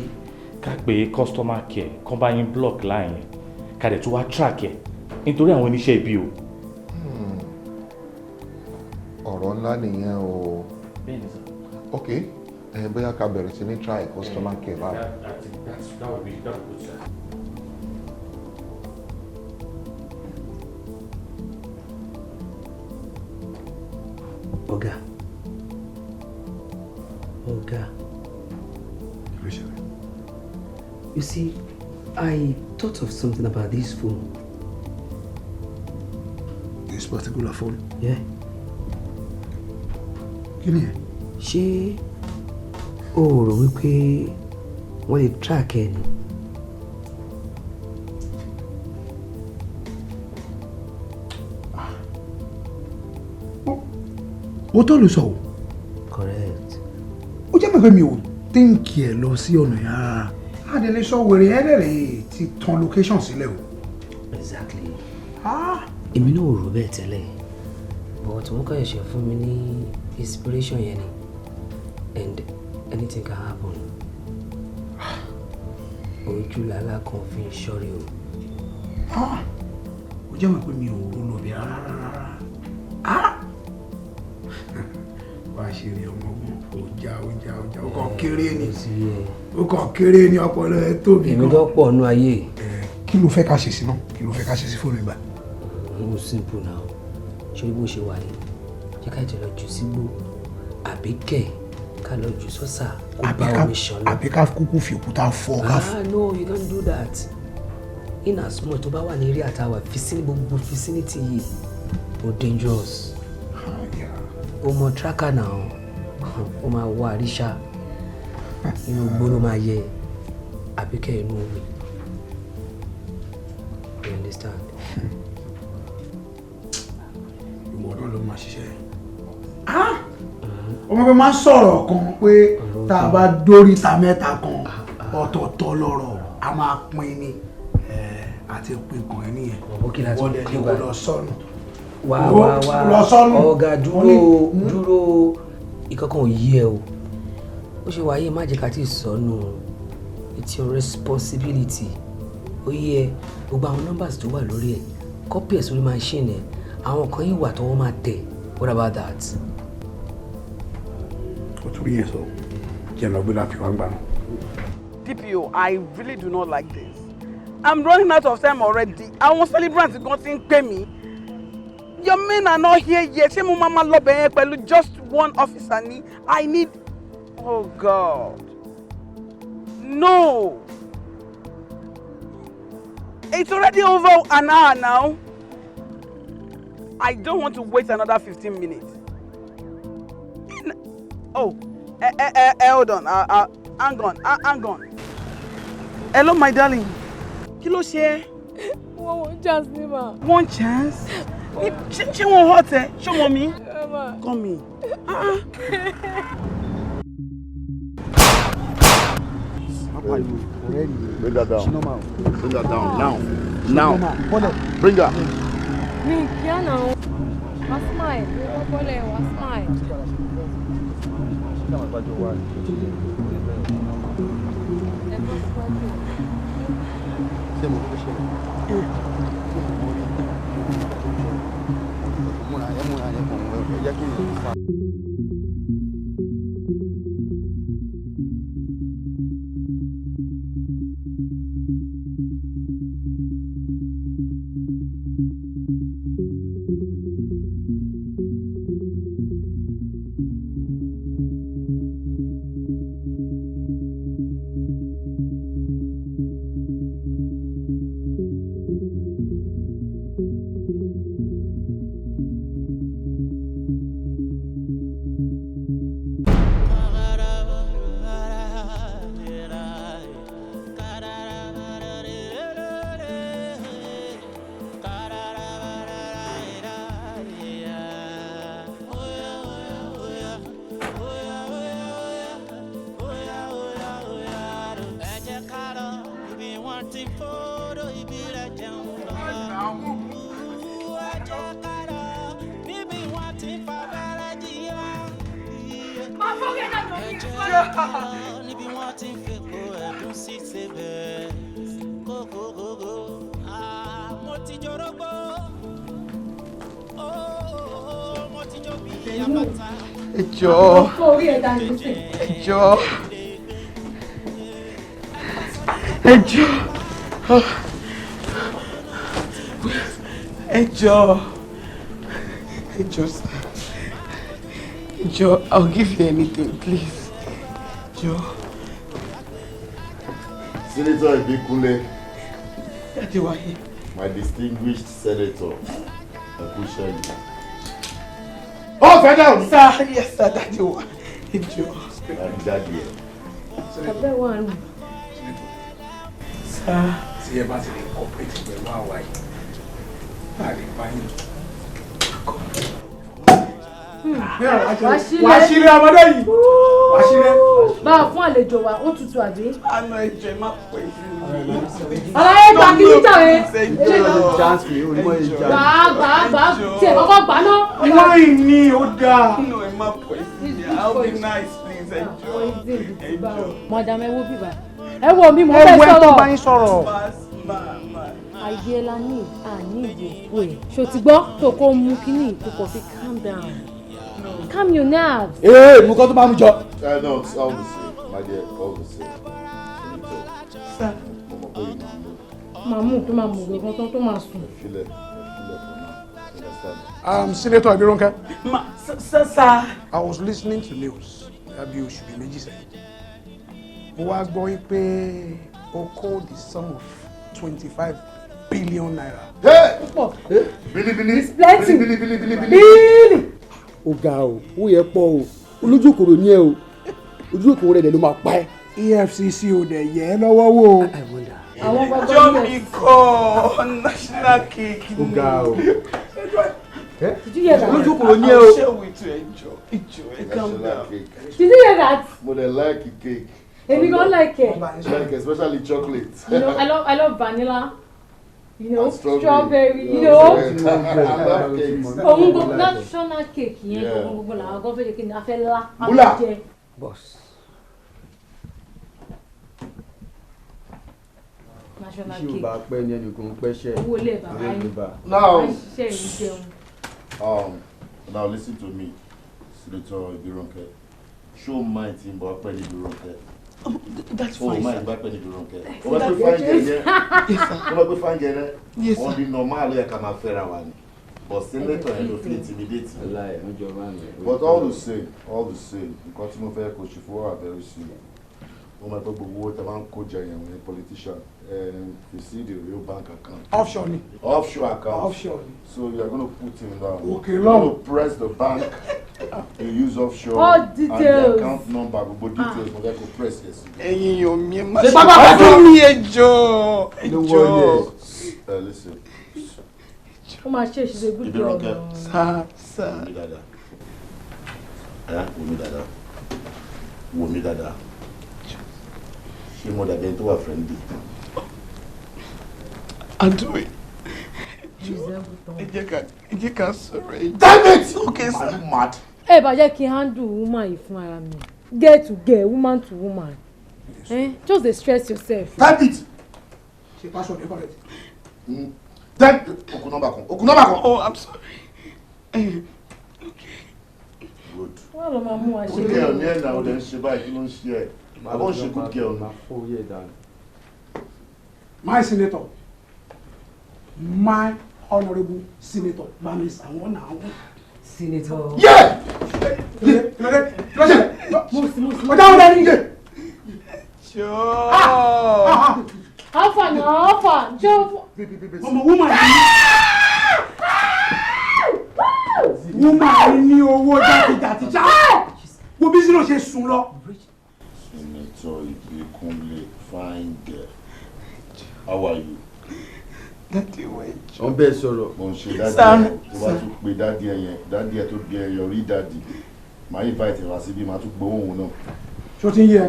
ká pé customer care kán bá yín block line yẹn ká dẹ̀ tún wá track ẹ̀ nítorí àwọn oníṣẹ́ ibi o. ọ̀rọ̀ ńlá nìyẹn o. bẹ́ẹ̀ni sà. ok bóyá ká bẹ̀rẹ̀ sí ní try customer care báyìí. that would be good sir. Ọ̀gá. You see, I thought of something about this phone. This particular phone? Yeah. Kí ni ẹ? Ṣé o rò wípé wọ́n lè track ẹ ni? Ó tó lè sọ o. Correct. Ó jẹ́ pé mi ò tíǹkì ẹ̀ lọ sí ọ̀nà yàrá. Adele sọ wèrè ẹlẹ́rìí ti tan location sílẹ̀ o. Exactly. Èmi náà ò rò bẹ́ẹ̀ tẹ́lẹ̀ but wọ́n kàn ṣe fún mi ní inspiration yẹn ni and anything can happen. Ojú làlá kan fi ń ṣọ́rí o. Ó jẹ́ pé mi ò rò lóbi rárá. Wá ṣe rí ọmọ ogun ọjà ó kàn kéré ni ó kàn kéré ni ọpọlọ ẹ tóbi gan. Èmi tó pọ̀ nú ayé. Kí ló fẹ́ ká ṣe sí náà kí ló fẹ́ ká ṣe sí fóònù ìgbà. Ó simple now ṣé bó ṣe wà ní jẹ́ ká jẹ́ lọ jù sígbó àbí kẹ̀ ká lọ jù sọ́sà kó bá omi ṣàn lọ. àbí ká kúkú fi òkúta fọ́ ká fọ́. No, you can't do that. In as much tó bá wà ní eré àtàwà gbogbo vicinity yìí ó dangerous. O mọ tracker náà o máa wọ àríṣà inú gbóló máa yẹ àbíkẹ́ inú omi. You understand? Ìwọ náà ló máa ṣiṣẹ́. Ọmọ pé máa ń sọ̀rọ̀ kan pé tá a bá dórí ta mẹ́ta kan ọ̀tọ̀ọ̀tọ̀ lọ́rọ̀ a máa pín ní àti pín kan ẹ̀ nìyẹn. Wọ́n dẹ̀ ní kó lọ sọ́nù. Wá ọ̀gá dúró ìkankan ò yí ẹ o. Ó ṣe wáyé má jẹ́ ká tí sọnù. It's your responsibility. Ó yẹ gbogbo àwọn numbers tó wà lórí ẹ̀ copy ẹ̀ sórí machine ẹ̀ àwọn kan yìí wà tọwọ́ máa tẹ̀. What about that? Ó tún rí yẹn sọ jẹ́ lọ gbé láti wá gbà náà. DPO, I really do not like this. I'm running out of time already. Àwọn celebrants gan ti ń pè mí. Your men are not here yet. Ṣé mo máa lọ bẹ̀ yẹn pẹ̀lú just one officer ni? I need... Oh God. No. It's already over an hour now. I don't want to wait another 15 minutes. Oh, hold on. Hang on. Hello, my darling. Kí ló ṣe? One chance ni ma. One chance? Ṣé wọ́n hot ẹ? Ṣé wọ́n mi? Come in. Bring her down. Bring her down now. Bring her. Mi kíá náà. Wá smile. Wọ́n bọ́lẹ̀ wá smile. Ṣé mo fi ṣe? Múra ẹ kàn ẹ jẹ́ kí n fa. ti fọ́rọ̀ ibi rẹ̀ jẹun lọ. Ajá kára níbi wọ́n ti fa bẹ́rẹ̀ jìyà. Ẹ̀jẹ̀ kára níbi wọ́n ti fèkó ẹ̀dùn sí sebẹ̀. Kókókókó, mo ti jorógbó. Mo ti jó bí àbàtà. Ẹ jọ̀ọ́. Ẹ jọ̀ọ́. Ẹ jọ̀ọ́. Ẹ jọ̀ọ́. Ẹ jọ̀ọ́, sir. Ẹ jọ̀ọ́, I'll give you anything, please. Ẹ jọ̀ọ́. Senator Ibikunle. Adéwáyé. My distinguished senator. Akusheli. Oh, Fedel! Sir, yes, sir, Daddy wa. Ẹ jọ̀ọ́. Daddy. Abẹ́ wà nù. Sir. Tí ẹ bá ti lè cooperate pẹ̀lú àwa yìí, láàrin báyìí. Wà á ṣílé ọmọdé yìí. Wà á ṣílé. Bá a fún àlejò wa, ó tutù àbí? Àná ẹ̀jẹ̀ má pè fún mi. Aláyé gba kí níjà rẹ̀. Chance mi, olúmọ ìjà. Gbà tí ẹ̀ kọ́kọ́ gbà náà. Láì ní ó dáa. No, ẹ má pè fún mi. I'll be nice, please. Ẹ jọ̀ọ́. Madam ẹ wo bíbá. Ẹ wo mi mo fẹ́ sọ̀rọ̀. Ẹ wẹ́ tó bá yín sọ̀rọ̀. Àìdí ẹ̀ la ní ìdí òkú ẹ̀. Ṣo ti gbọ́ tó kó mú kíní ìkókò fi calm down. Calm your nerves. Mú kọ́ tó bá mú jọ. No, it's all the same, my dear, all the same. Sir. Màmú tó máa mú gbogbo tó máa sùn. Senator Abironke. Sir. I was listening to news. Abi oṣù bíi méjì sẹ́yìn. Mo wá gbọ́ pé o called the sum of 25 billion naira. Bili. It's plenty. Bili. Ó ga o, ó yẹ pọ̀ o, olójú kòrò ní ẹ o, ojú kòrò rẹ̀ ló máa pa ẹ́. EFCC ò dẹ̀ yẹ ẹ́ lọ́wọ́ wò. Àwọn gbọ́dọ̀ John Iko national cake. Ó ga o. Did you hear that? Olójú kòrò ní ẹ o. I'll share with you, enjoy, calm down. Did you hear that? But I like the cake. Èmi gan like it. Like especially chocolate. You know, I love vanilla. You know, strawberry. strawberry. You Yeah, know. I love cakes. Òun gbogbo national cake yẹn gbogbo làwọn gan fẹ́ jẹ́ kí ni a fẹ́ lá. Bula. Boss. National Ṣé o cake. bá pẹ́ ní ẹnìkan pẹ́ṣẹ́? Owó ilé bàbá yín. Now, Ṣiṣẹ́ ìlú jẹun. now listen to me, Senator Ibironke. Show my team about Penny Ibironke. That's Oh, fine, my sir. back Penny Ibironke. Oh, what we find there? What we find there? Yes, sir. On the normal, I come after one. But Senator, I don't feel intimidated. But all the same, you continue to coach for very soon. Oh my God, what a man coach and a politician. And you see the real bank account. Offshore. Offshore account. Offshore. So you are going to put him down. Okay, you're long. going to press the bank. You use offshore. All details. And the account number. We go details. But you press yes. Ẹ̀yin yóò mi ẹ má Ṣé ṣe bàbá bá bàbá mi ẹjọ́. Listen. Ó máa ṣe ìṣiṣẹ́ good girl. Ibironke. Sir. Wò mí dáadáa. Wò mí dáadáa. Wò mí dáadáa. Ṣé mo dàbí ẹni tó wà friendly? Adoy. Ẹ jẹ́ ká sọ̀rọ̀ ẹ. Damn it! Okay, sir. Are you mad? Ẹ bá jẹ́ kí n handle woman yìí fún ara mi. Girl to girl, woman to woman. Just dey stress yourself. Damn it! Ṣé password ẹ correct? Damn it! Okun number kan. Oh, I'm sorry. Good. Wọ́n lọ máa mú wa ṣe. Good girl ní ẹ̀nà ọ̀dẹ̀ ń ṣe báyìí kí ló ń ṣe ẹ̀. Àbọ̀ ń ṣe good girl ni. My senator, my honourable senator, Bamis, àwọn náà wọ́n. Senator. Yeah! Ọjà wọn dání. Alpha na Alpha. Ọmọ woman yìí. Woman yìí ní owó jákèjádì já. Wo bí sínú ṣe sùn lọ. Senator Ibikunle, fine girl. How are you? Daddy wait. Wọ́n bẹ́ẹ̀ sọ̀rọ̀. Mo ń ṣe dáàdì ẹ̀ tó bá tún pe dáàdì ẹ̀ yẹn, dáàdì ẹ̀ tó bí ẹ yọ rí dáàdì. Màá invite wá síbí, màá tún gbowó òun náà. Ṣó ti ń yẹ?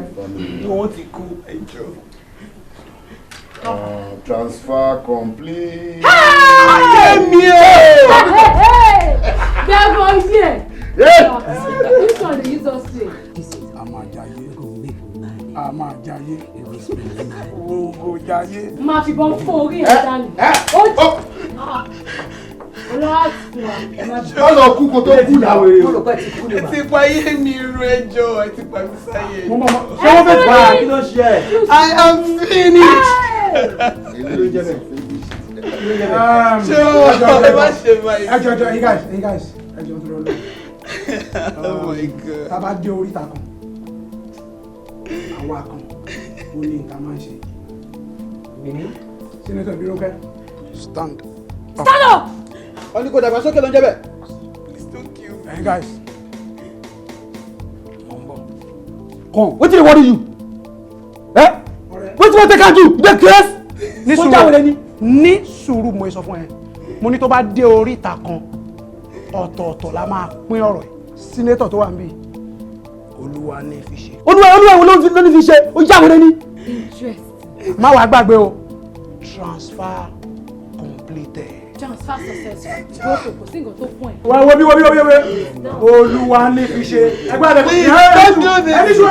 Wọ́n ti kú ẹjọ́. Transfer complete. Devil here. This one dey use us play. Amajaye. Ogo jaye. Ma fi bon fo orí ẹ̀ dànù. Ọlọ kú kó tó kú náà wèrè. Ẹ ti pa ayé mi ru ẹjọ́, ẹ ti pa mi sáyé. Ṣé wọ́n fẹ́ pa kí ló ṣe ẹ̀? I am finished. Ṣé ẹ má ṣe báyìí? Ẹjọ́, you guys, ẹjọ́ tó lọ. Oh my God. Tá a bá dé oríta kan, àwa kan, ó ní nǹkan máa ń ṣe. Senator Biroke, stand. Stand up! Wọ́n ní kò dàgbàsókè ló ń jẹ́ bẹ́ẹ̀. Please don't kill me. Hey guys. Come, wetin dey worry you? Wetin wan take am do? You dey craze? Ní sùúrù mo sọ fún ẹ. Mo ní tó bá dé oríta kan, ọ̀tọ̀ọ̀tọ̀ la máa pín ọ̀rọ̀ ẹ̀. Senator tó wà níbí, Olúwa ní fi ṣe. Olúwa wo ló ní fi ṣe? Ó yá wọlé ní. Interest. Má wàá gbàgbé o. Transfer completed. Transfer successful. Gbọ́dọ̀ kò sí nǹkan tó pọ̀ ẹ̀. Wo bí. Olúwa ní fi ṣe. Ẹgbẹ́ àdé. Ẹni sùn.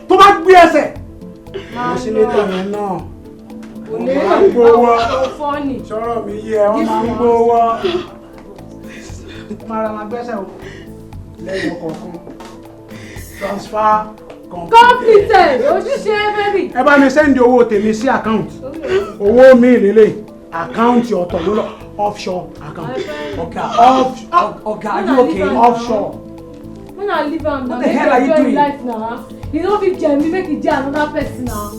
Tó bá gbé ẹsẹ̀. Mo Senator yẹn náà. Olè náà fọ́ọ̀nì. Sọ̀rọ̀ mi yẹ wọ́n máa ń gbówó. Máa gbẹ́sẹ̀ o. Lẹ́yìn ọkọ̀ọ̀kan. Transfer completed. Òṣìṣẹ́ baby. Ẹ bá mi sẹ́ndì owó tèmi sí account. Owó mi lélẹ̀. Àkáǹtì ọ̀tọ̀ ló lọ. Offshore account. Ọ̀gá, are you okay? Offshore. When I leave am, what the hell are you doing? Life now. You no fit jam me, make e jam another person now.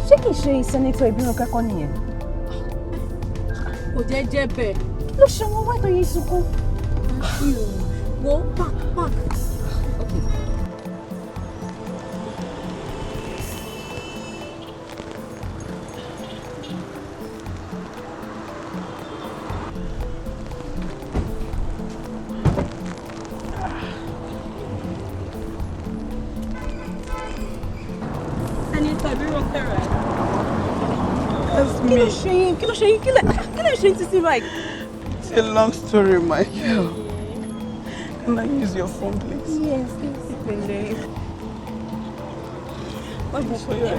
Ṣé kìí ṣe Senator Ìbírànkẹ́ kọ́ nìyẹn? Kò jẹ́ bẹ́ẹ̀. Kí ló ṣe wọn wá tó yẹ sunkún? Wo park. Okay. Senator Ìbírànkẹ́ rẹ̀. Kí ló ṣe yín? Kí ló ṣe yín títí báyìí? It's a long story, Michael. Can I use your phone, please? Yes, please.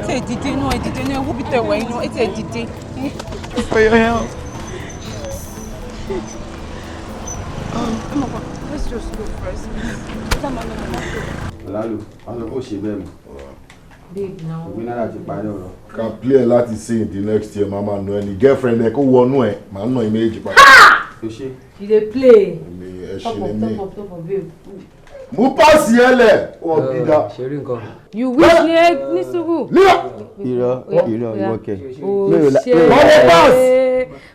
Ẹ dìde náà, ewu bí tẹ̀wá inú, ẹ dìde. For your help. Let's just go first. Lalo, àwọn kò ṣe bẹ́ẹ̀ mọ́. Babe, now. Ìwé náírà ti parí ọ̀rọ̀. Can play láti say in the next year mama no any girlfriend ẹ kó wọnú ẹ màá nà méjì pa. Tó ṣe. You dey play. Top of, babe. Mú pàṣẹ ẹ lẹ̀ wọ́n bí dá. Ṣeré nǹkan. You wish ní sùúrù. Irọ́ ìwọ kẹ̀. Ọwọ́ pass.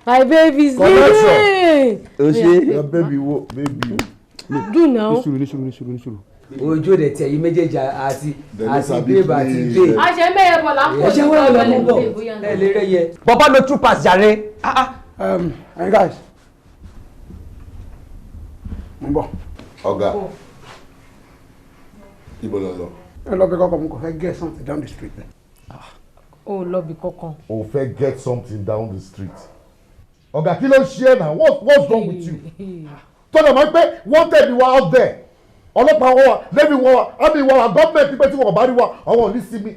My baby is leaving. O ṣe. Your baby wo baby. Do now. Ní sùúrù. Ojú rẹ̀ tẹ̀ yín méjèèjì àti bébà àti dé. A ṣe mẹ́yẹ bọ̀ lápò. Ẹ ṣe wọ́n lọ mú bọ̀. Ẹ lè rẹ̀ yẹ. Bàbá lo true pass jàre. Hey guys. Mo ń bọ̀. Ọ̀gá. Ibo lọ lọ. Ẹ lọ bí kọ́kọ́ mo kò fẹ́ get something down the street. O lọ bí kankan. O fẹ́ get something down the street. Ọ̀gá kí ló ṣe é náà? What's wrong with you? Tọ́jà máa ń pẹ́ wanted ni wa out there. Ọlọ́pàá wọn wà lẹ́bi wọn wà ábí wọn wà gọ́ọ̀mẹ̀ntì pé tí wọn bá rí wa àwọn ò ní sinmi.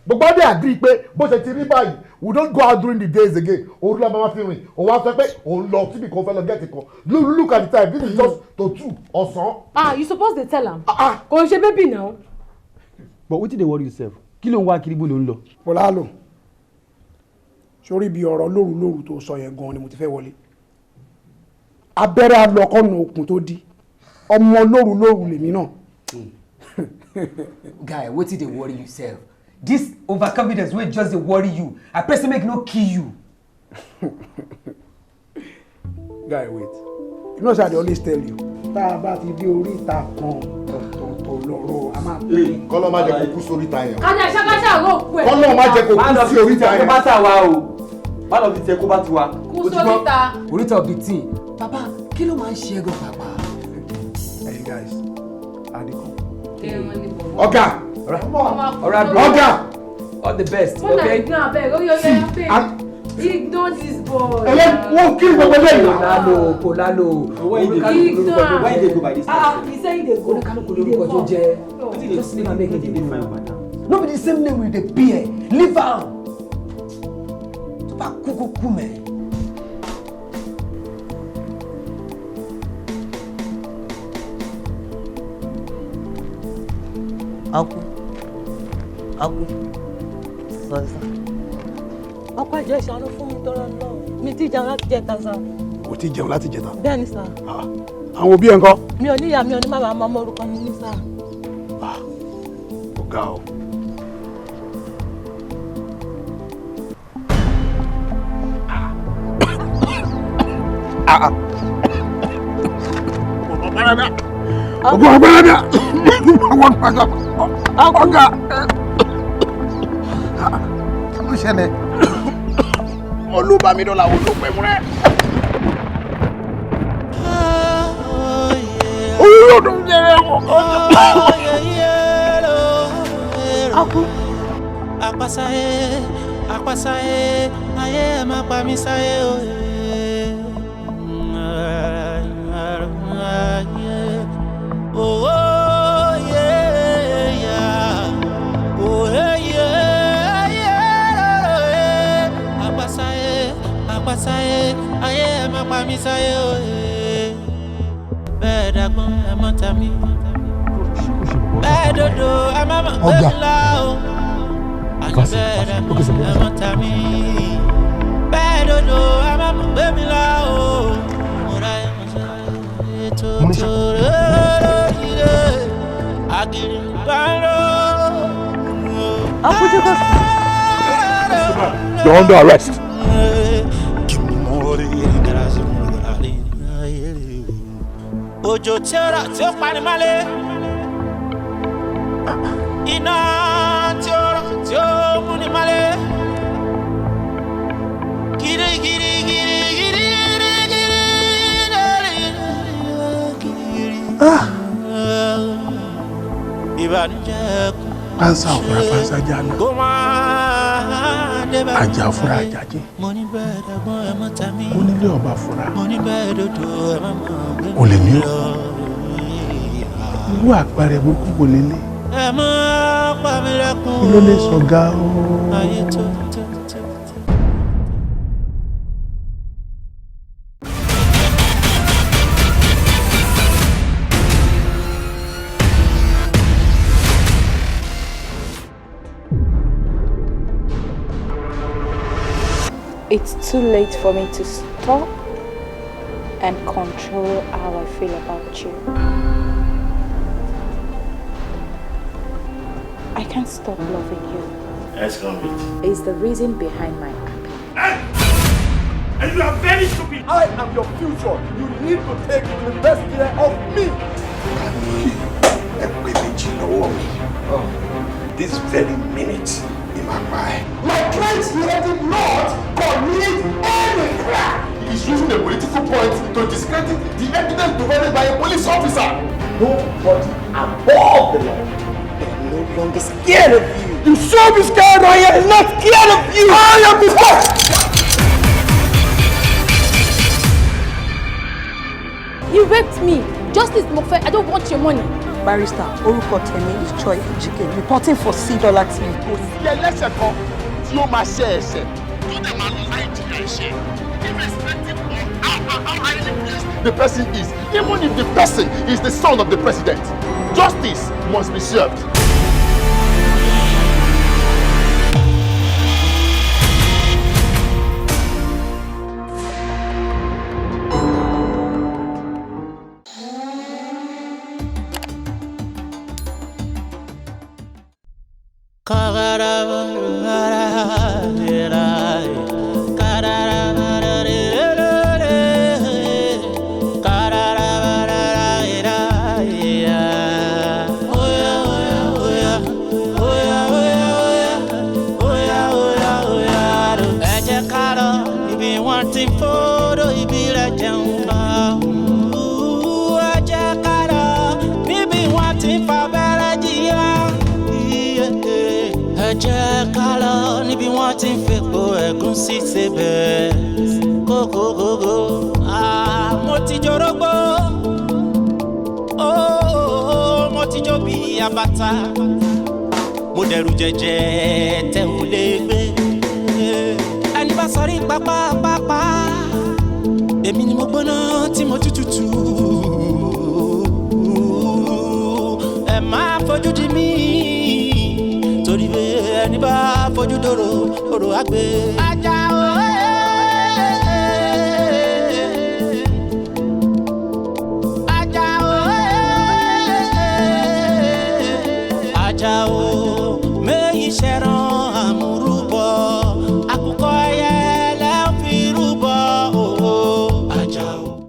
Gbogbo adé agree pé bó ṣe ti rí báyìí we don't go out during the days again. Òru la máa fi rìn. Òun wá sọ pé òun lọ síbi kan fẹ́ lọ gẹ́ẹ̀tì kan. Look at the time this is just to 2 ọ̀sán. You suppose dey tell am. Kò ṣe baby now. But wetin dey worry yourself? Kí ló ń wá kiri bó ló ń lọ? Polalo, sórí bí ọ̀rọ̀ lóru tó sọ yẹn gan ni mo ti fẹ́ wọlé abẹ́rẹ́ alọ́kọ́nù okùn tó di ọmọ lóru lèmi náà. Guy, wetin dey worry you sef? This overconfidence wey just dey worry you, I pray say make no kill you. Guy, wait. You know say I dey always tell you. Tá a bá ti dé orí ìta kan ọ̀tọ̀ọ̀tọ̀ lọ́rọ̀ a máa pè é. Kọ́lọ́ má jẹ́ kó kú sórí ìta yẹn. Kájà ṣákáṣá ló kú ẹ̀. Kọ́lọ́ má jẹ́ kó kú sí orí ìta yẹn. Má tà wá o. Má lọ fi tiẹ̀ kó bá ti wá. Kú sórí ìta. Oríta of the team. Baba, kí ló máa ń ṣe ẹgbẹ́ pàpà? Hey guys, Adekemi. Ọ̀gá. Alright, bro. Ọ̀gá. All the best, Wọ́n náà okay? ignore abeg, ó yọ ọ́ abeg. Ignore this boy. Wọ́n kí gbogbo lẹ́yìn. Kò lálò. Ignore. Why dey go by this time? He say he dey go. Oníkálukú lórúkọ tó jẹ́. Just leave am make him dey go. No be the same name with the beer. Leave am. Tó bá kú mẹ́. Ọkọ ẹjọ ìṣàánú fún mi tọrọ náà mi ti jẹun láti jẹta sá. Kò tí jẹun láti jẹta. Bẹ́ẹ̀ni sá. Àwọn òbí ẹ̀ ń kọ́. Mi ò níyà mi ò ní màmá ọmọ orúkọ mi ní sá. Ọ̀gá o. Ọgbọ́n ọgbẹ́rẹ́dà àwọn ọ̀gá ọ̀gá ló ṣẹlẹ̀ olúbamidọ́là wo ló pẹ́ múrẹ́. olùdó jẹrẹ ọkọ. Àpàsáyé ayé ẹ̀ máa pa mí sáyé òye. Àpàsáyé ayé ẹ̀ máa pa mí sáyé òye. Bẹ́ẹ̀ dàgbọ́n ẹ̀ mọ́ ta mí. Bẹ́ẹ̀ dodo ẹ̀ má mọ̀ gbé mi lá o. Àní bẹ́ẹ̀ dàgbọ́n ẹ̀ mọ́ ta mí. Bẹ́ẹ̀ dodo ẹ̀ má mọ̀ gbé mi lá o. Mo ra ẹ̀ mọ̀ sáyé tó tó rẹ̀ ilé. Àgìrì bá lọ. You're under arrest. Òjò tí ó rọ̀ tí ó pani mọ́lé, iná tí ó rọ̀ tí ó múni mọ́lé, gírígírí gírígírí gírígírí gírígírí. Ìbànújẹ́ kù. Pansa òfurá pansa jánu. Àjà òfurá àjàjì. Onílé ọba fura. Olè ní o. Irú àpẹẹrẹ burúkú kò lélẹ̀. Kí ló lè sọ ga o? It's too late for me to stop and control how I feel about you. I can't stop loving you. Ex-convict. It's the reason behind my happiness. And you are very stupid. I am your future. You need to take the best care of me. This very minute in my mind. My client here did not commit any crime. He is using a political point to discredit the evidence provided by a police officer. Nobody above the law is no longer scared of you. You should be scared, or he is not scared of you. I am the first. You raped me. Justice Mofe, I don't want your money. Barrister, orúkọ tèmi is Choi Ejike, reporting for C-Dollar TV. Kò sí ẹlẹ́ṣẹ̀ kan tí ó máa ṣe ẹ̀ṣẹ̀ tó dẹ̀ máa lọ láì jìyà ẹ̀ṣẹ̀. Irrespective of how highly placed the person is, even if the person is the son of the president, justice must be served. wọ́n ti ń fepo ẹ̀gúsí sebẹ̀ kókókókó mo ti jorógbó mo ti jó bí abata mo dẹ̀rù jẹjẹ tẹ̀ ò lè gbé ẹni bá sọrí pápápápá èmi ni mo gbóná tí mo tútù ẹ má fojú di mí torí bẹ́ẹ̀ ẹni bá fojú dòrò òrò àgbẹ̀.